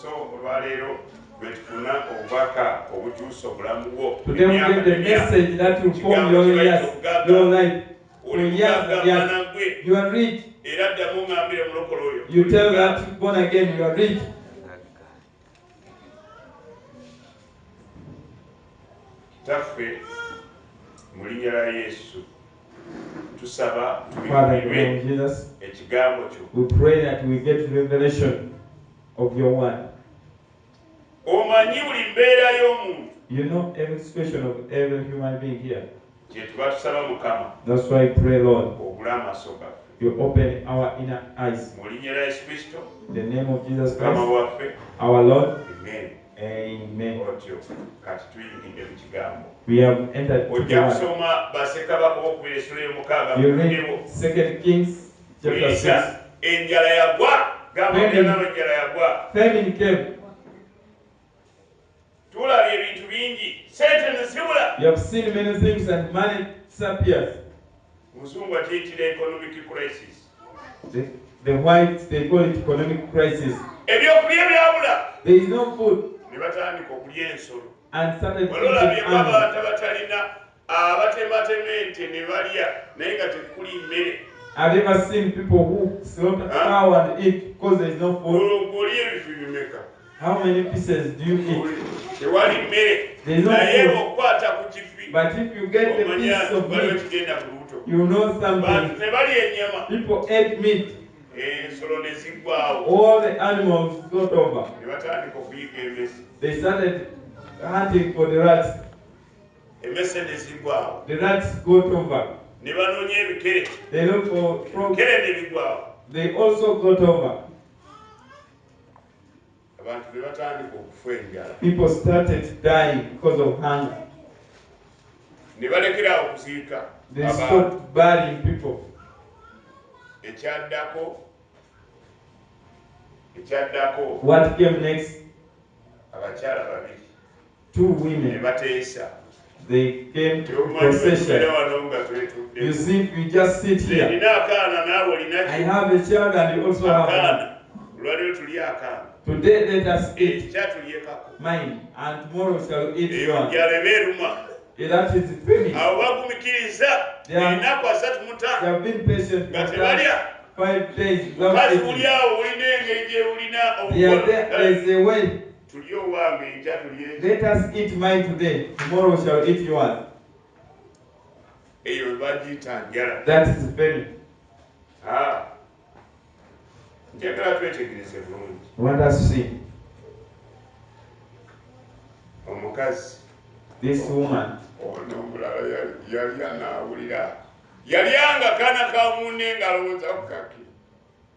so olwaleero bwe tufuna obubaka obukyusa obulamu bwo Today we get the message that will form your life. For years and years. mwana gwe You are rich. era ddamu ngambire mulokolo oyo You tell that born again you are rich. kitaffe mu linnya lya yesu tusaba Father, in the name tubikirwe of Jesus, ekigambo kyo we pray that we get revelation of your word. omanyi buli mbeera y'omuntu You know every situation of every human being here. kye tuba tusaba mukama That's why I pray, Lord, ogule amaaso gaffe you open our inner eyes. mu linnya lya yesu kristo In the name of Jesus mukama Christ, waffe our Lord. amen Amen. otyo kati tuyingidde mu kigambo We have entered to the ojja word. kusoma bassekabaka bokubira essula y'omukaaga You mukuddebo read 2 Kings chapter 6. kuyisa enjala yagwa gamba Famine. nabo enjala yagwa Famine came. tulabye ebintu bingi sente ne zibula You have seen many things and money disappears. omuzungu akiyitira economic crisis The whites, they call it economic crisis. ebyokulya byabula There is no food ne batandika okulya ensolo and started wali olabyeko eating animals. abantu abatalina abatematema ente ne balya naye nga tekuli mmere Have you ever seen people who slaughter cow and eat because there is no food? olwo olya ebifi bimeka How many pieces do you eat? tewali mmere There is no naye food. bw'okukwata ku kifi But if you get the omanya piece of waliwo meat, kigenda ku lubuto you know bantu something. ne balya ennyama People ate meat. ensolo ne ziggwawo All the animals got over. ne batandika okuyiga emmese They started hunting for the rats. emmese ne ziggwawo The rats got over. ne banoonya ebikere They looked for frogs. ebikere ne biggwawo They also got over. abantu ne batandika okufa enjala People started dying because of hunger. ne balekera okuziika. They stopped burying people. Ekyaddako. What came next? Abakyala babiri. 2 women. Ne bateesa. They came to procession. You see, we just sit here. I have a child and you also have one. Today let us eat mine and tomorrow shall eat yours. That is finished. They have been patient for 5 days without eating. They are there as a way. Let us eat mine today, tomorrow shall eat yours. That is very. What does she? This woman.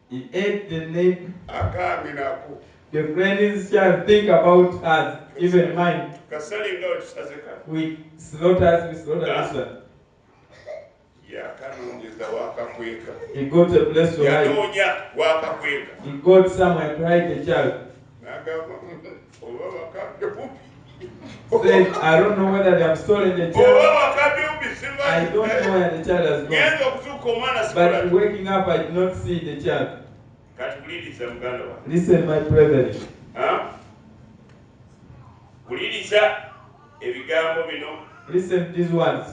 He ate the name. The friends shall think about us, even mine. We slaughter this one. He got a place to hide. He got somewhere to hide the child. Said, I don't know whether they have stolen the child. I don't know where the child has gone. But waking up, I did not see the child. Listen, my brethren. Listen to these words.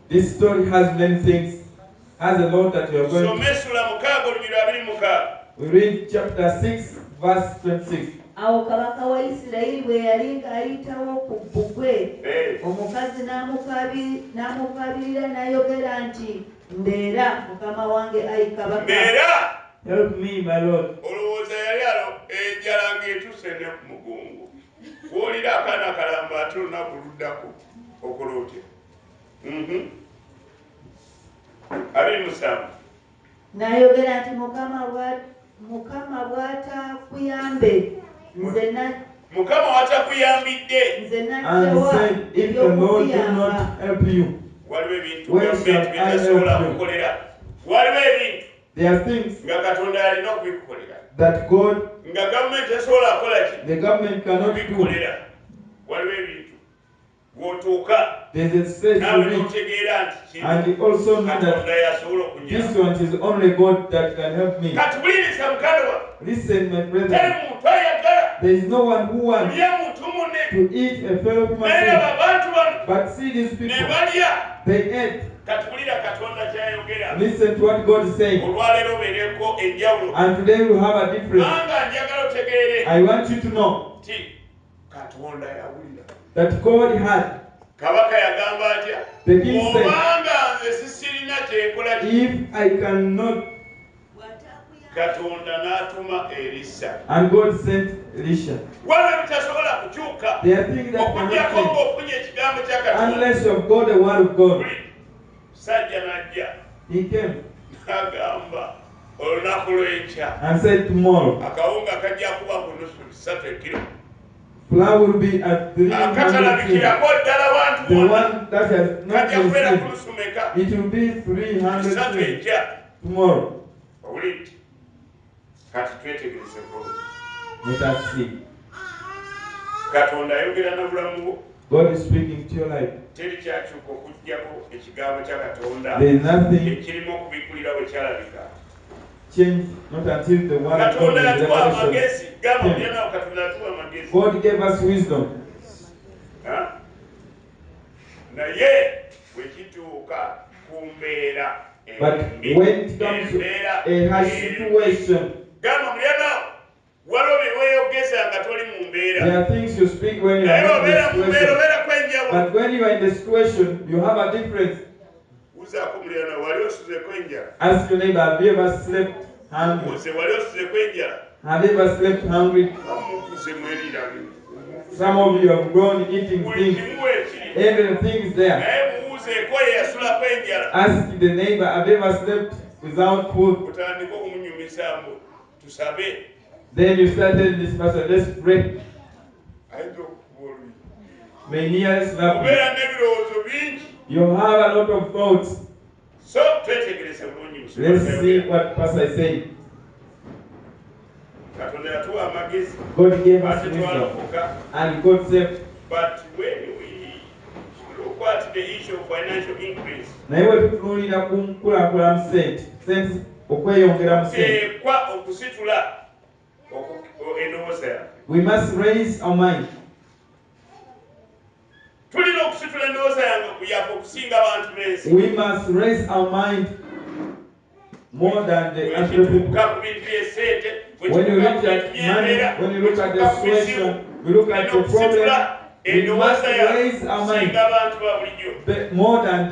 This story has many things, has a lot that you are going to. We read chapter 6, verse 26. Awo kabaka wa Isirayiri bwe yali ayitawo ku bbugwe, omukazi n'amukabirira n'ayogera nti, mbeera mukama wange ayi kabaka. Help me, my Lord. Olowooza yali enjala ng'etuuse ne ku mugongo. Bw'olira akaana kalamba ate olunaku luddako okola otya? 27. N'ayogera nti Mukama bw'atakuyambe Mukama watakuyambidde. Nze and said, if the Lord do not help you, where shall I help you? There are things that God, the government cannot do. There is a stage to reach, and you also know that this one is only God that can help me. Listen, my brethren, there is no one who wants to eat a fellow human being, but see these people, they ate. Listen to what God is saying. And today we have a difference. I want you to know that God had. The king said, if I cannot, and God sent Elisha. There are things that cannot change unless you have got the word of God. He came and said tomorrow flour will be at 300 kilo. The one that has not been received, it will be 300 kilo tomorrow. Let us see. God is speaking to your life. There is nothing changed, not until the word of God is revelation. God gave us wisdom. But when it comes to a harsh situation, there are things you speak when you are not in the situation. But when you are in the situation, you have a difference. Ask your neighbor, have you ever slept hungry? Have you ever slept hungry? Some of you have gone eating things. Everything is there. Ask the neighbor, have you ever slept without food? Then you start telling this person, let's pray. Many years later, you have a lot of thoughts. So let's see what Pastor is saying. God gave us wisdom and God saved. But when we look at the issue of financial increase, we must raise our mind. We must raise our mind more than the actual people. When you look at money, when you look at the situation, we look at the problem, we must raise our mind more than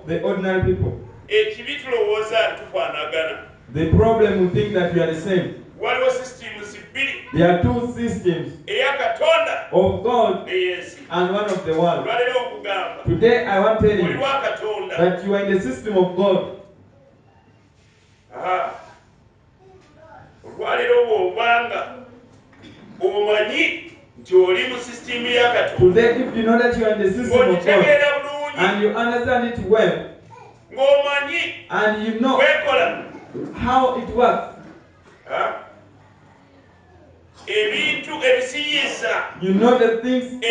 the ordinary people. The problem, we think that we are the same. There are two systems of God and one of the world. Today I want to tell you that you are in the system of God. Today, if you know that you are in the system of God and you understand it well, and you know how it works, you know the things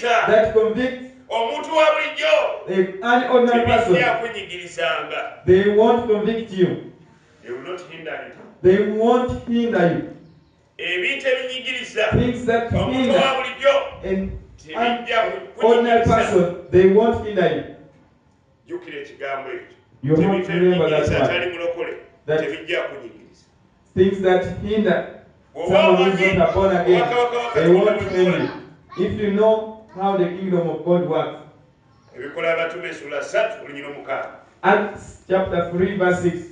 that convict an ordinary person. They won't convict you. They will not hinder you. They won't hinder you. Things that hinder an ordinary person, they won't hinder you. You have to remember that one. That things that hinder someone who is not born again, they won't hinder you. If you know how the kingdom of God works. Acts chapter 3 verse 6.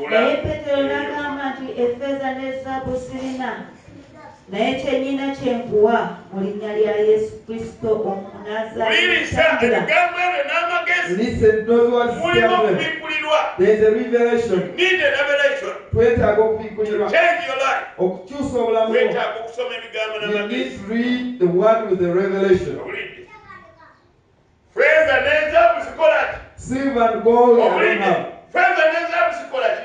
Naye Petero n'agamba nti effeeza ne zaabu sirina, naye kyennyina kye nkuwa mu linnya lya Yesu Kristo Omunnazaaleesi. Listen, those words carefully. There is a revelation. Twetaaga okubikkulirwa. Okukyusa obulamu bwo. You need to read the word with the revelation. Silver and gold I don't have.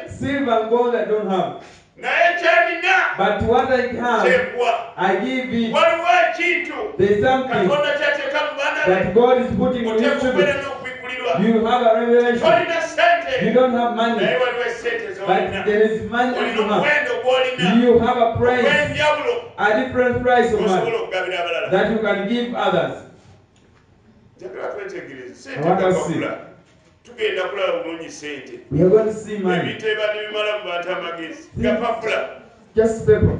Silver and gold I don't have. But what I have, I give it. There is something that God is putting in you. You have a revelation. You don't have money, but there is money enough. You have a price, a different price of money that you can give others. I want to see. We are going to see money. Just paper.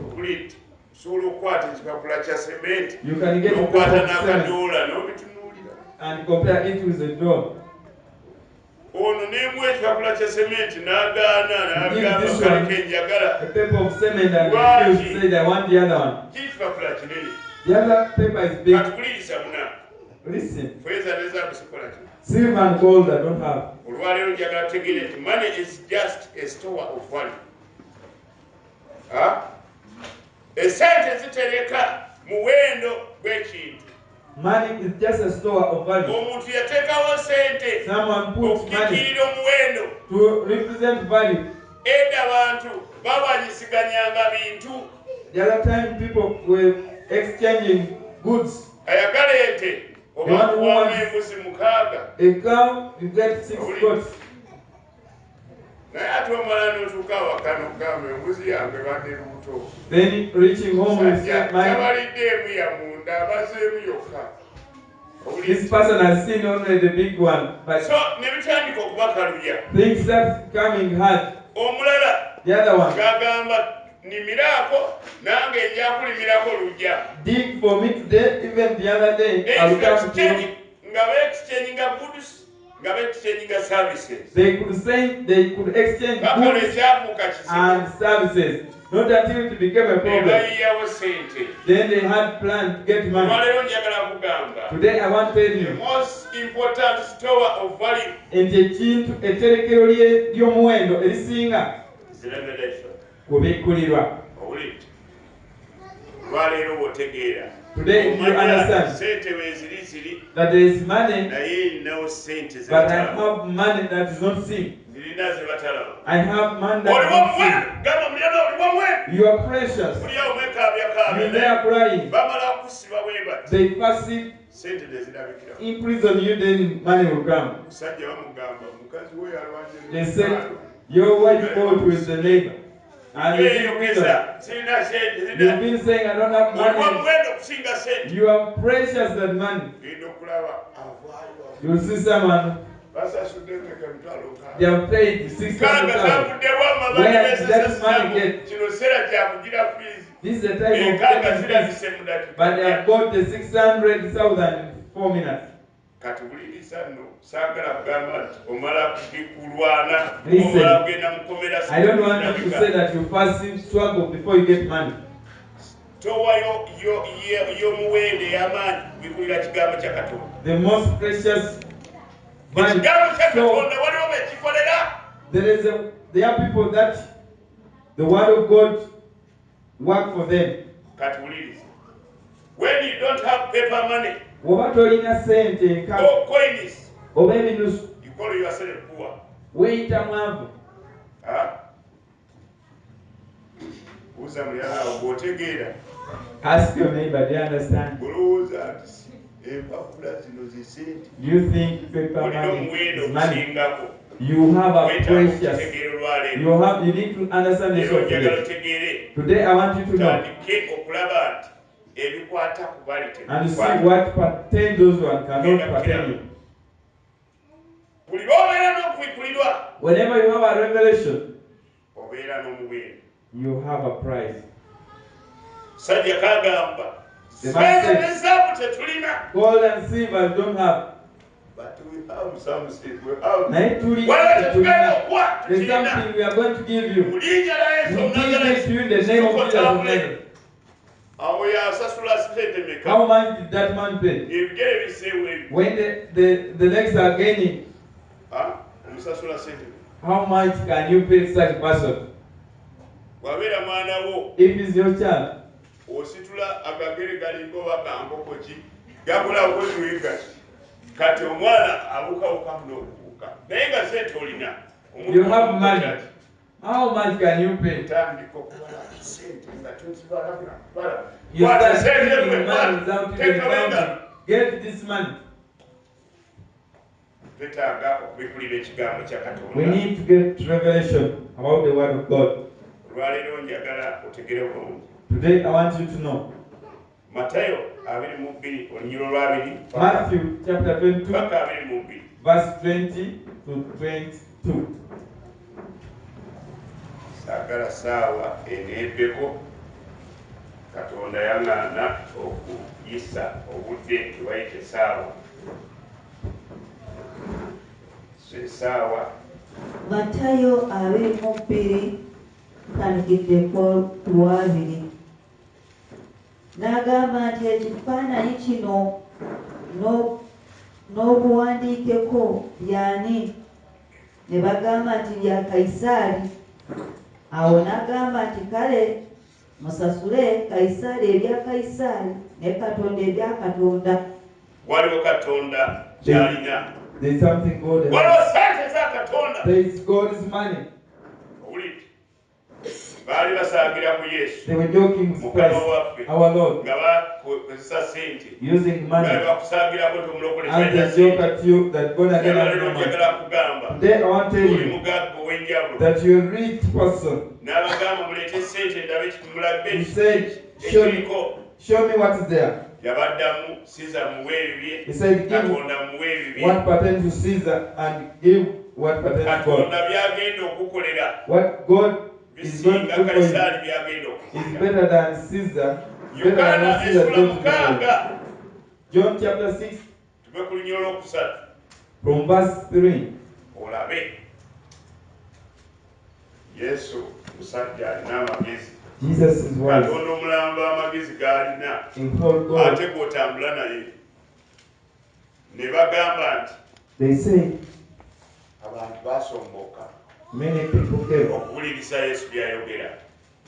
You can get a paper of cement and compare it with a door. Give this one a paper of cement and refuse to say I want the other one. The other paper is big. Listen. Silver and gold I don't have. Money is just a store of value. Money is just a store of value. Someone puts money to represent value. The other time people were exchanging goods. The one who wants a cow, you get 6 goats. Then reaching home and say, this person has seen only the big one, but things that coming hard. The other one, dig for me today, even the other day, I will come to you. They could say they could exchange goods and services. Not until it became a problem. Then they had planned to get money. Today I want to tell you. The most important store of value is revelation. Today you understand that there is money, but I have money that is not seen. I have money that is not seen. You are precious. You are crying. They pass it, imprison you, then money will come. They said, your wife fought with the neighbor. And you've been saying, I don't have money. You are precious than money. You see someone, they have paid 600,000. Where did that money get? This is the type of payment, but they have got the 600,000 in 4 minutes. Listen, I don't want you to say that you first struggle before you get money. The most precious value. So, there are people that the word of God work for them. When you don't have paper money or coins, you call yourself poor. Ask your neighbor, do you understand? You think paper money is money? You have a precious. You need to understand this. Today I want you to know and see what pertain those one cannot pertain you. Whenever you have a revelation, you have a prize. The man says, gold and silver don't have. But we have something. There's something we are going to give you. We give it to you in the name of Jesus of Nazareth. How much did that man pay? When the legs are gaining, how much can you pay such a person? If it's your child, you have money. How much can you pay? You start taking money without even counting. Get this money. We need to get revelation about the word of God. Today I want you to know. Matthew chapter 22, verse 20 to 22. Sagala sawa enepeko Katonda yangana okuyisa obudde tubayite sawa. Sawa. Matthew 22 kanikidde ku 2. N'agamba nti ekifaananyi kino n'obuwandiikeko byani? Ne bagamba nti bya Kaisaali. Awo n'agamba nti kale musasule Kaisaali ebya Kaisaali ne Katonda ebya Katonda. Waliwo Katonda kyalina. There's something God has. Waliwo sente za Katonda. There is God's money. They were joking with Christ, our Lord, using money as a joke at you that God again has no money. Today I want to tell you that you're a rich person. He said, show me what is there. He said, give what pertains to Caesar and give what pertains to God. What God is going to do for you is better than Caesar. Better than what Caesar did to you. John chapter 6 from verse 3. Yesu musajja alina amagezi Jesus is wise. Katonda omulamba amagezi g'alina In whole God. ate gw'otambula naye. Ne bagamba nti They say abantu basomboka many people came okuwuliriza Yesu by'ayogera.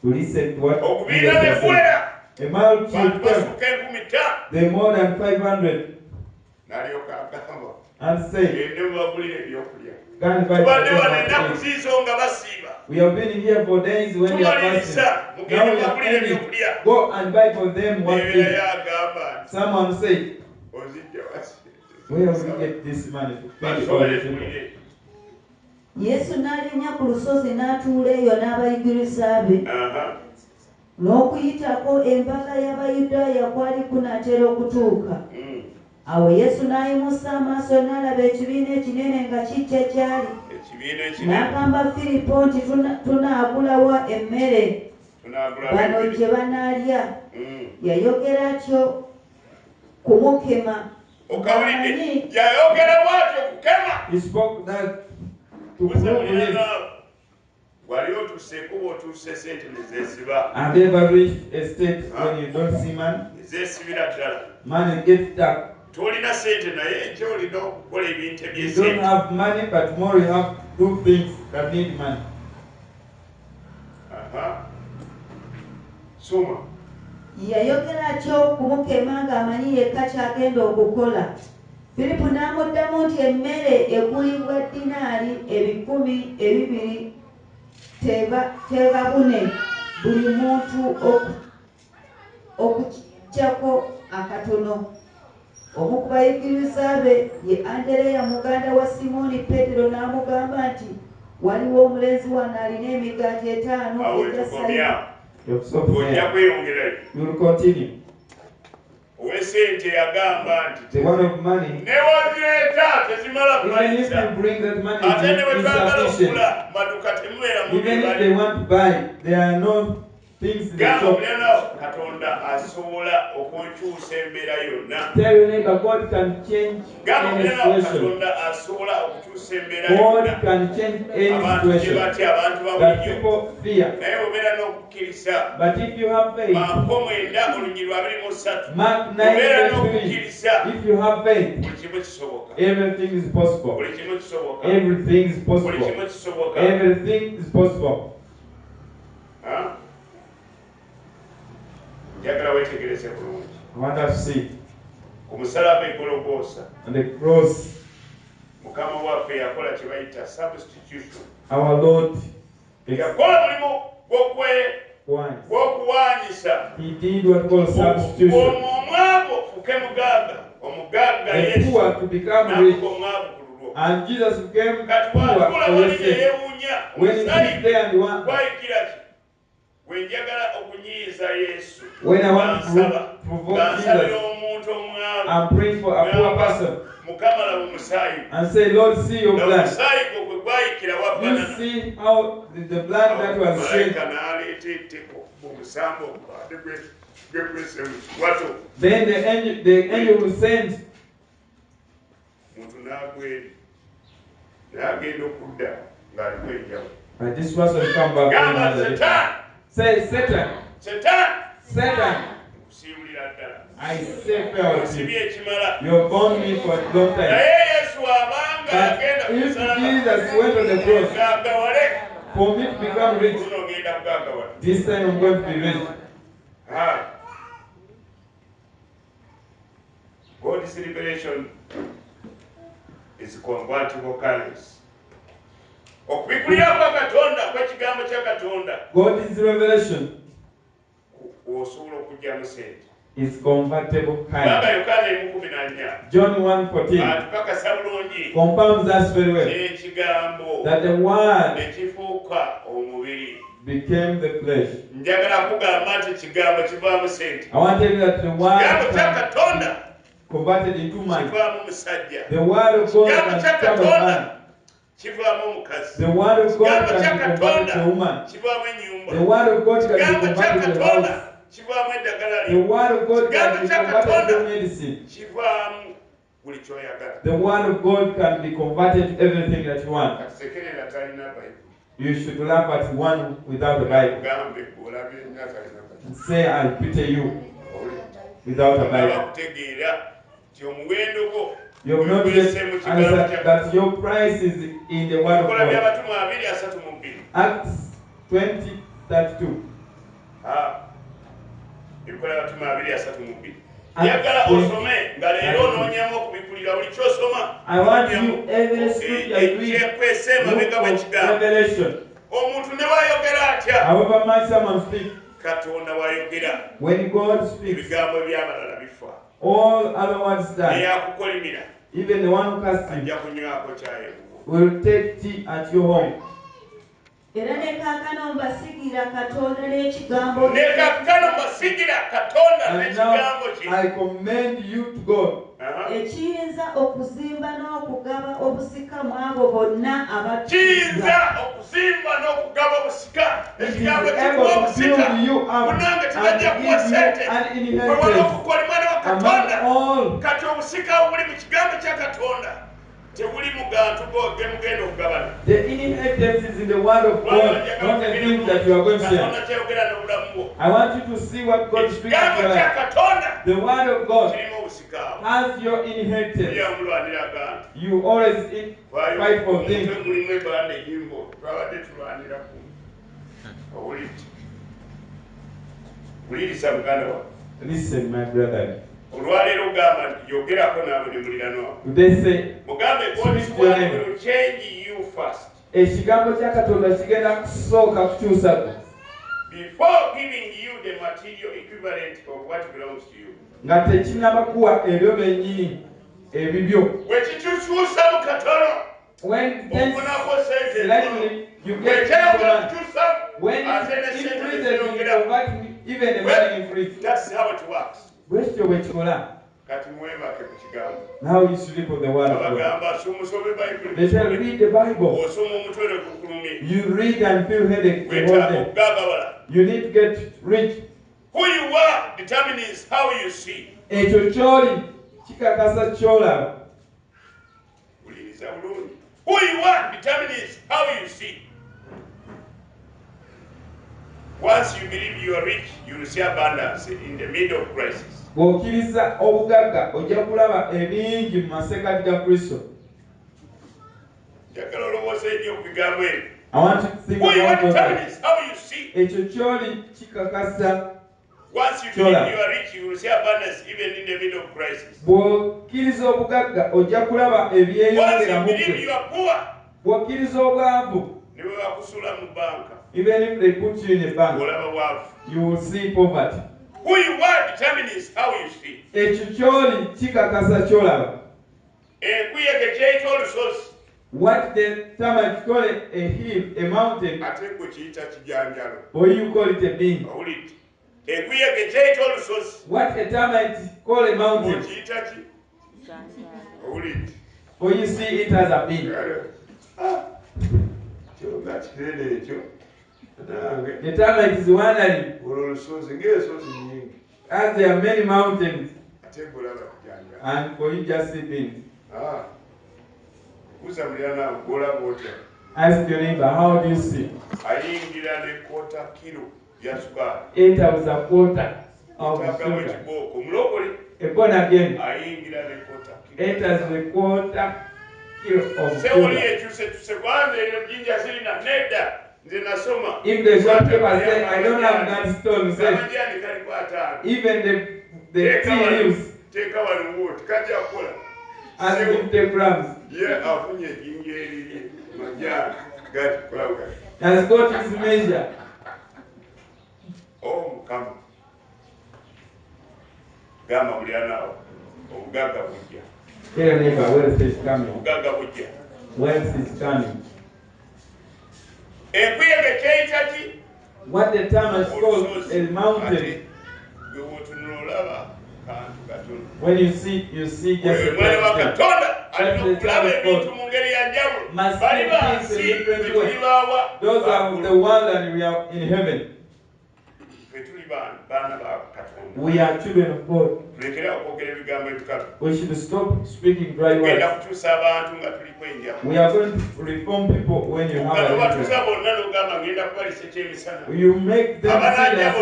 to listen to what Okubiira Jesus ne was saying. kuwera A multitude bantu came. basuka 5,000. They more than 500 N'alyoka agamba and say, gende mubagulire ebyokulya. "Go and buy Tubadde something wano ennaku to eat." ziizo nga basiiba. We have been here for days when we are fasting. Tumaliriza Now mugende we are mubagulire ending. ebyokulya. Go and buy for them what to eat. Nebeerayo agamba nti Someone said, ozijja where will we get this money to feed all basobole the people? tulire. Yesu n'alinnya ku lusozi n'atuula eyo n'abayigiriza be. Aha. N'okuyitako embaga y'Abayudaaya kwali kunaatera okutuuka. Awo Yesu n'ayimusa amaaso n'alaba ekibiina ekinene nga kijja gy'ali. Ekibiina ekinene. N'agamba Firipo nti tunaagulawa emmere bano gye banaalya. Yayogera atyo kumukema. Okawulidde yayogera bw'atyo kukema. He spoke that to prove him. Wali otuseeko bw'otuuse sente ne zeesiba. Have you ever reached a state when you don't see money? Ne zeesibira ddala. Money gets stuck. Tolina sente naye nti olina okukola ebintu You don't eby'esente. have money, but more you have to do things that need money. Aha. Soma. Yayogera atyo kumukema ng'amanyi yekka ky'agenda okukola. Firipo n'amuddamu nti emmere egulibwa dinaali 200 teba bune buli muntu okuggyako akatono. Omu ku bayigiriza be ye Andereya muganda wa Simooni Peetero n'amugamba nti waliwo omulenzi wano alina emigaati 5 egya sayiri. Ojja kweyongerayo. You will continue. Ow'esente yagamba nti The one of money, ne wazireeta tezimala even if kumaliriza. you bring that money, Ate ne bwe it's twagala insufficient. okugula maduka temubeera mu Even if they bibali. want to buy, there are no things in the Gamba shop. mulyanaawo Katonda asobola okukyusa embeera yonna. Tell your neighbor, God can change Gamba any mulyanaawo situation. Katonda asobola okukyusa embeera God yonna. can change any Abantu gye situation batya abantu that babulijjo. people fear. Naye obeera n'okukkiriza. But if you have faith, Maako 9 Olunyi 23. Mark Obeera 9:3, n'okukkiriza. if you have faith, Buli kimu kisoboka. everything is possible. Buli kimu kisoboka. Everything is Buli possible. kimu kisoboka. Everything is possible. Ha? Njagala weetegereze bulungi. I want us to see Ku musalaba e Gologoosa, on the cross, Mukama waffe yakola kye bayita substitution. our Lord Yakola mulimu once. gw'okuwaanyisa. He did what called substitution. Omwavu ofuuke mugagga. Omugagga The Yesu poor to become rich. n'afuuka omwavu ku lulwo. And Jesus became Kati poor bw'atuula for your wali ne sake. yeewuunya. When he Omusaayi sits there and one, gwayikira ki? Bwe njagala okunyiiza Yesu. when I want Ngansaba. to provoke Ngansabira Jesus, omuntu omwavu. I'm praying for a poor person Mukama laba omusaayi. and say, Lord, see your blood. Omusaayi gwo gwe gwayikira You wafaanana. see how the blood that was shed. Malayika n'aleeta etteko mu musambi omubaade gw'ekwese mu kiwato. Then the angel will send. Muntu n'agwa eri. Naye agenda okudda ng'aliko enjawulo. But this person come back. Gamba another day. Setaani. Say, Satan, Setaani. Satan, Nkusiibulira ddala. I say farewell to Onsibye you. ekimala. You have bound me for a long time. Naye Yesu abanga But agenda ku if musalaba. Jesus went on the cross Gaggawale. for me to become rich, Luno ngenda kugaggawala. this time I'm going to be rich. God's revelation is convertible currency. Okubikulira kwa Katonda kw'ekigambo kya Katonda God's revelation osobola okugyamu sente. is convertible Baba kind. Yokaana 1:14 John 1:14 atukakasa bulungi confirms us very well ekigambo that the word ekifuuka omubiri. became the flesh. Njagala kugamba nti ekigambo kivaamu sente. I want to tell you that the word Ekigambo kya can Katonda converted into man. kivaamu musajja. The word of God Ekigambo kya can become a man. Katonda kivaamu omukazi. The word of God Ekigambo can kya be converted to a Katonda woman. kivaamu ennyumba. The word of God can be Ekigambo kya converted to a Katonda house. kivaamu eddagala The lye. word of God can be Ekigambo kya converted Katonda to medicine. kivaamu buli ky'oyagala. The word of God can be converted to everything that you want. Kati Sekerera talina Bayibuli. You should laugh at one without the Bible. And say, I pity you without a Bible. You have not yet answered that your price is in the Word of God. Acts 20:32. I want you every scripture you read, look for revelation. However much someone speaks, when God speaks, all other ones die. Even the one who casts you will take tea at your home. Era ne kaakano mbasigira Katonda n'ekigambo kye. And now I commend you to God. Ekiyinza okuzimba n'okugaba obusika mu abo bonna kiyinza okuzimba n'okugaba obusika. Ekigambo ekikuwa obusika munange tebajja kuwa ssente kwewala okukola mwana wa Katonda. Kati obusika obuli mu kigambo kya Katonda tebuli mu gantu mugenda okugabana. The inheritance is in the Word of God, not the things that you are going to share. I want you to see what God speaks to you. The Word of God has your inheritance. You always fight for things. Listen, my brother. They say, ekigambo kya Katonda kigenda kusooka kukyusa before giving you the material equivalent of what belongs to you. Nga tekinaba kuwa ebyo byennyini ebibyo. Wekikyusa mu katono. When slightly you get when it increases you convert even the money increase. That's how it works. Bwekyo bwe kikola. Now you sleep on the Word of God. They shall read the Bible. You read and feel headache the whole day. You need to get rich. Who you are determines how you see. Ekyo kyoli kikakasa kyolaba. Who you are determines how you see. Once you believe you are rich, you will see abundance in the middle of crisis. Bw'okkiriza obugagga ojja kulaba ebingi mu masekkati ga Kristo. I want you to think about those. Ekyo kyoli kikakasa. Once you believe you are rich, you will see abundance even in the middle of crisis. Bw'okkiriza obugagga ojja kulaba ebyeyongera mu Once you believe you are poor, bw'okkiriza obwavu, niwe bakusula mu banka. Even if they put you in a bank, olaba waavu. You will see poverty. Who you are determines how you see. Ekyo kyoli kikakasa kyolaba. Enkuyege kyeyita olusozi. What the termites call a hill, a mountain, ate gwe kiyita kijanjalo. or you call it a bean. Owulidde. Enkuyege kyeyita olusozi. What a termite call a mountain, kiyita ki? Owulidde. or you see it as a bean. Kyonga kirere ekyo. The termite is wandering. Olusozi ng'ensozi nyingi. As there are many mountains, Ate gwe olaba kijanjalo. and for you just see beans. Ask your neighbor, how do you see? Ayingira ne quarter kilo ya sukari. Enter with a quarter of sugar. Omulokole A born again ayingira ne quarter kilo. enters the quarter kilo of Sewoli sugar. ekyuse tusekwanze eno jinja zirina nedda nze nasoma. If the shopkeeper says, I don't have that stone, says, Amajani kali kwa ataano. even the tea leaves Teka waliwo tikajja kukola. and 50 grams. Ye afunye ejjinja eriri majani gati kulawuka. Has got his measure. Mukama gamba buli anaawo obugagga bujja. Tell your neighbor, wealth is coming. Obugagga bujja. Wealth is coming. Enkuyege kyeyita ki? What the term is called a mountain. Gwe w'otunula olaba kantu katono. When you see just a Mwana wa mountain. Katonda alina okulaba ebintu mu ngeri ya njawulo. Bali bansi ffe tuli baawa. Those are the world and we are in heaven. Ffe tuli baana ba Katonda. We are children of God. Tulekera okwogera ebigambo We should stop speaking dry words. We are going to reform people when you have a difference. You make them say that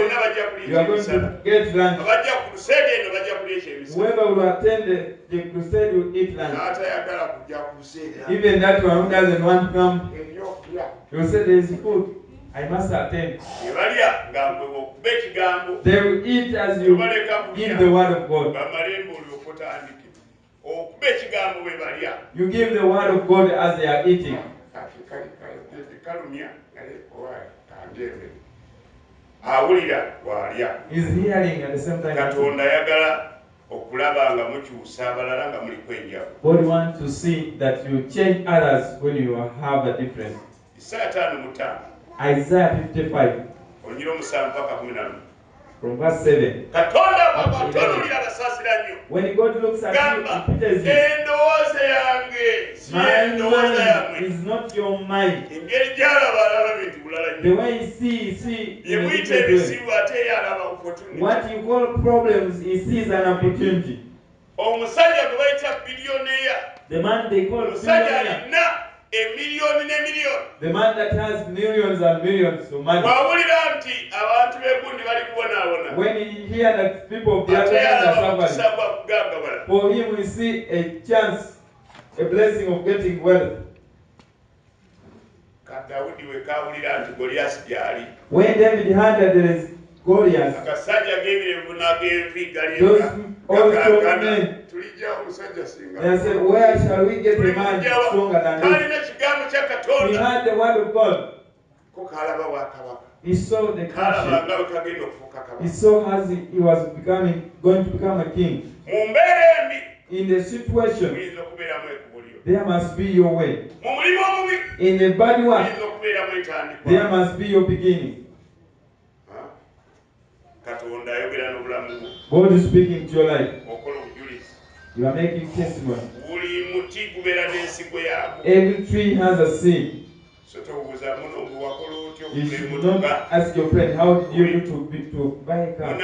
you are going to get lunch. Whoever will attend the crusade will eat lunch. Even that one who doesn't want to come, he will say there is food. I must attend. They will eat as you give the word of God. You give the word of God as they are eating. He's hearing at the same time. God wants to see that you change others when you have a difference. Isaiah 55 from verse 7. When God looks at you, He pities you. My mind is not your mind. The way you see in a different way. What you call problems, He sees an opportunity. The man they call billionaire. The man that has millions and millions of money. When he hears that people of the other hand are suffering, for him we see a chance, a blessing of getting wealth. When David heard that there is Goliath, those old strong men, they said, where shall we get a man stronger than this? He had the word of God. He saw the kingship. He saw as he was going to become a king. In the situation, there must be your way. In the bad work, there must be your beginning. God is speaking to your life. You are making testimony. Every tree has a seed. You should not ask your friend, how did you do to buy a car?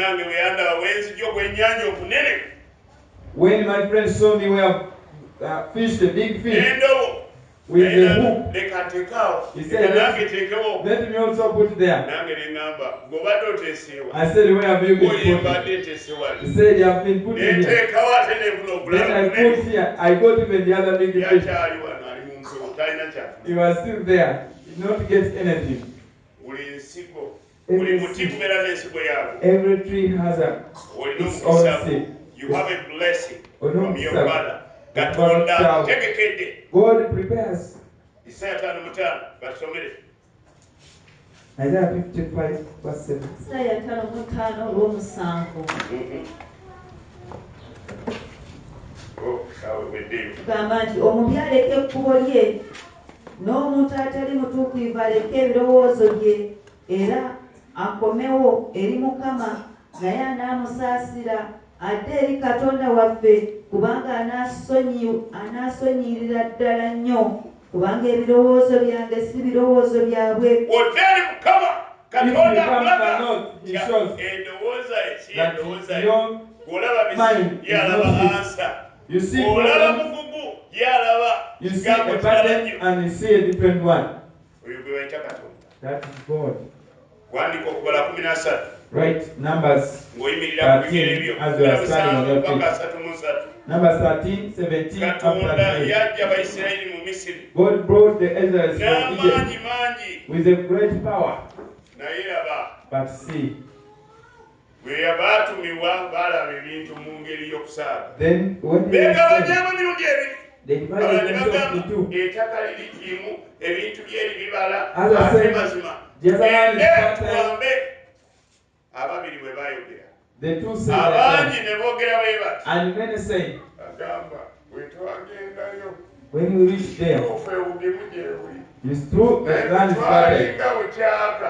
When my friend saw me where I fished a big fish with the hook, he said, let me also put there. I said, where have you been putting? He said, you have been putting here. Then I put here. I got even the other big fish. He was still there. He did not get anything. Every tree has its own seed. You have a blessing from your Father. God prepares. Isaiah 55 verse 7. Isaiah 55 olw'omusanvu. Gamba nti omubi aleka ekkubo lye n'omuntu atali mutuukirivu aleka ebirowoozo bye era akomewo eri Mukama naye anaamusaasira adde eri Katonda waffe kubanga anaasonyiyirira ddala nnyo kubanga ebirowoozo byange si birowoozo byabwe. You see a pattern and you see a different one. That is God. Right, Numbers 13, as we are standing on your feet. Numbers 13, 17, after 8. God brought the Israelites from Egypt with a great power. But see, then when they they divided themselves into two. As I said, Jezebel is part-time. The two said that, and many say, when you reach there, it's true that land is fertile,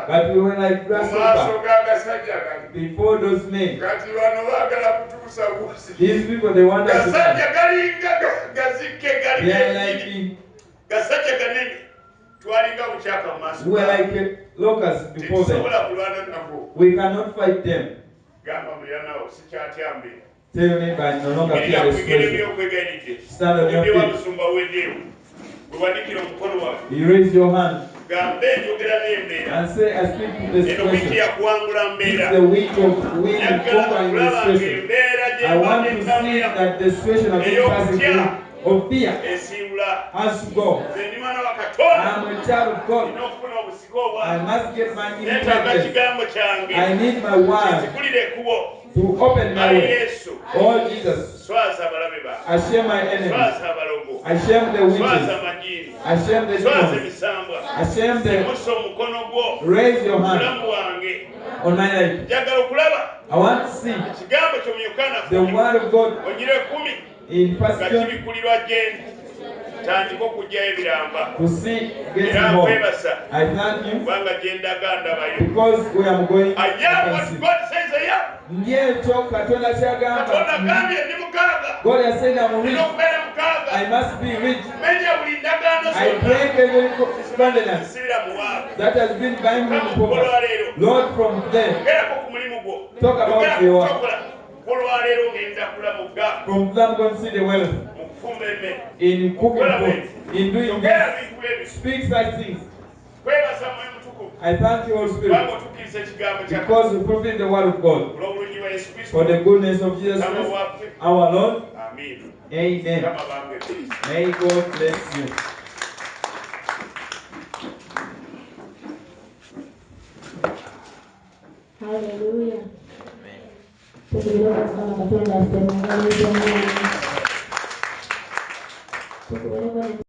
but we were like grasshopper before those men. These people, they want us to come. They are like we were like locusts before them. We cannot fight them. Tell your neighbor, I no longer fear the situation. Stand on your feet. You raise your hand and say, I speak to the situation. This is the week of winning, conquering the situation. I want to see that the situation of this passing through of fear has to go. I am a child of God. I must get my independence. I need my word to open my way. Oh Jesus, I shame my enemies. I shame the witches. I shame the demons. I shame the... Raise your hand on my life. I want to see the word of God in First John. To see getting more. I thank you because we are going. God says I am. God has said I'm rich. I must be rich. I break every covenant that has been binding me to poverty. Lord, from them, talk about your work. From them, go and see the wealth. In cooking food, in doing this, speak such things. I thank you, Holy Spirit, because you fulfill the word of God. For the goodness of Jesus Christ, our Lord. Amen. May God bless you. Hallelujah. Amen.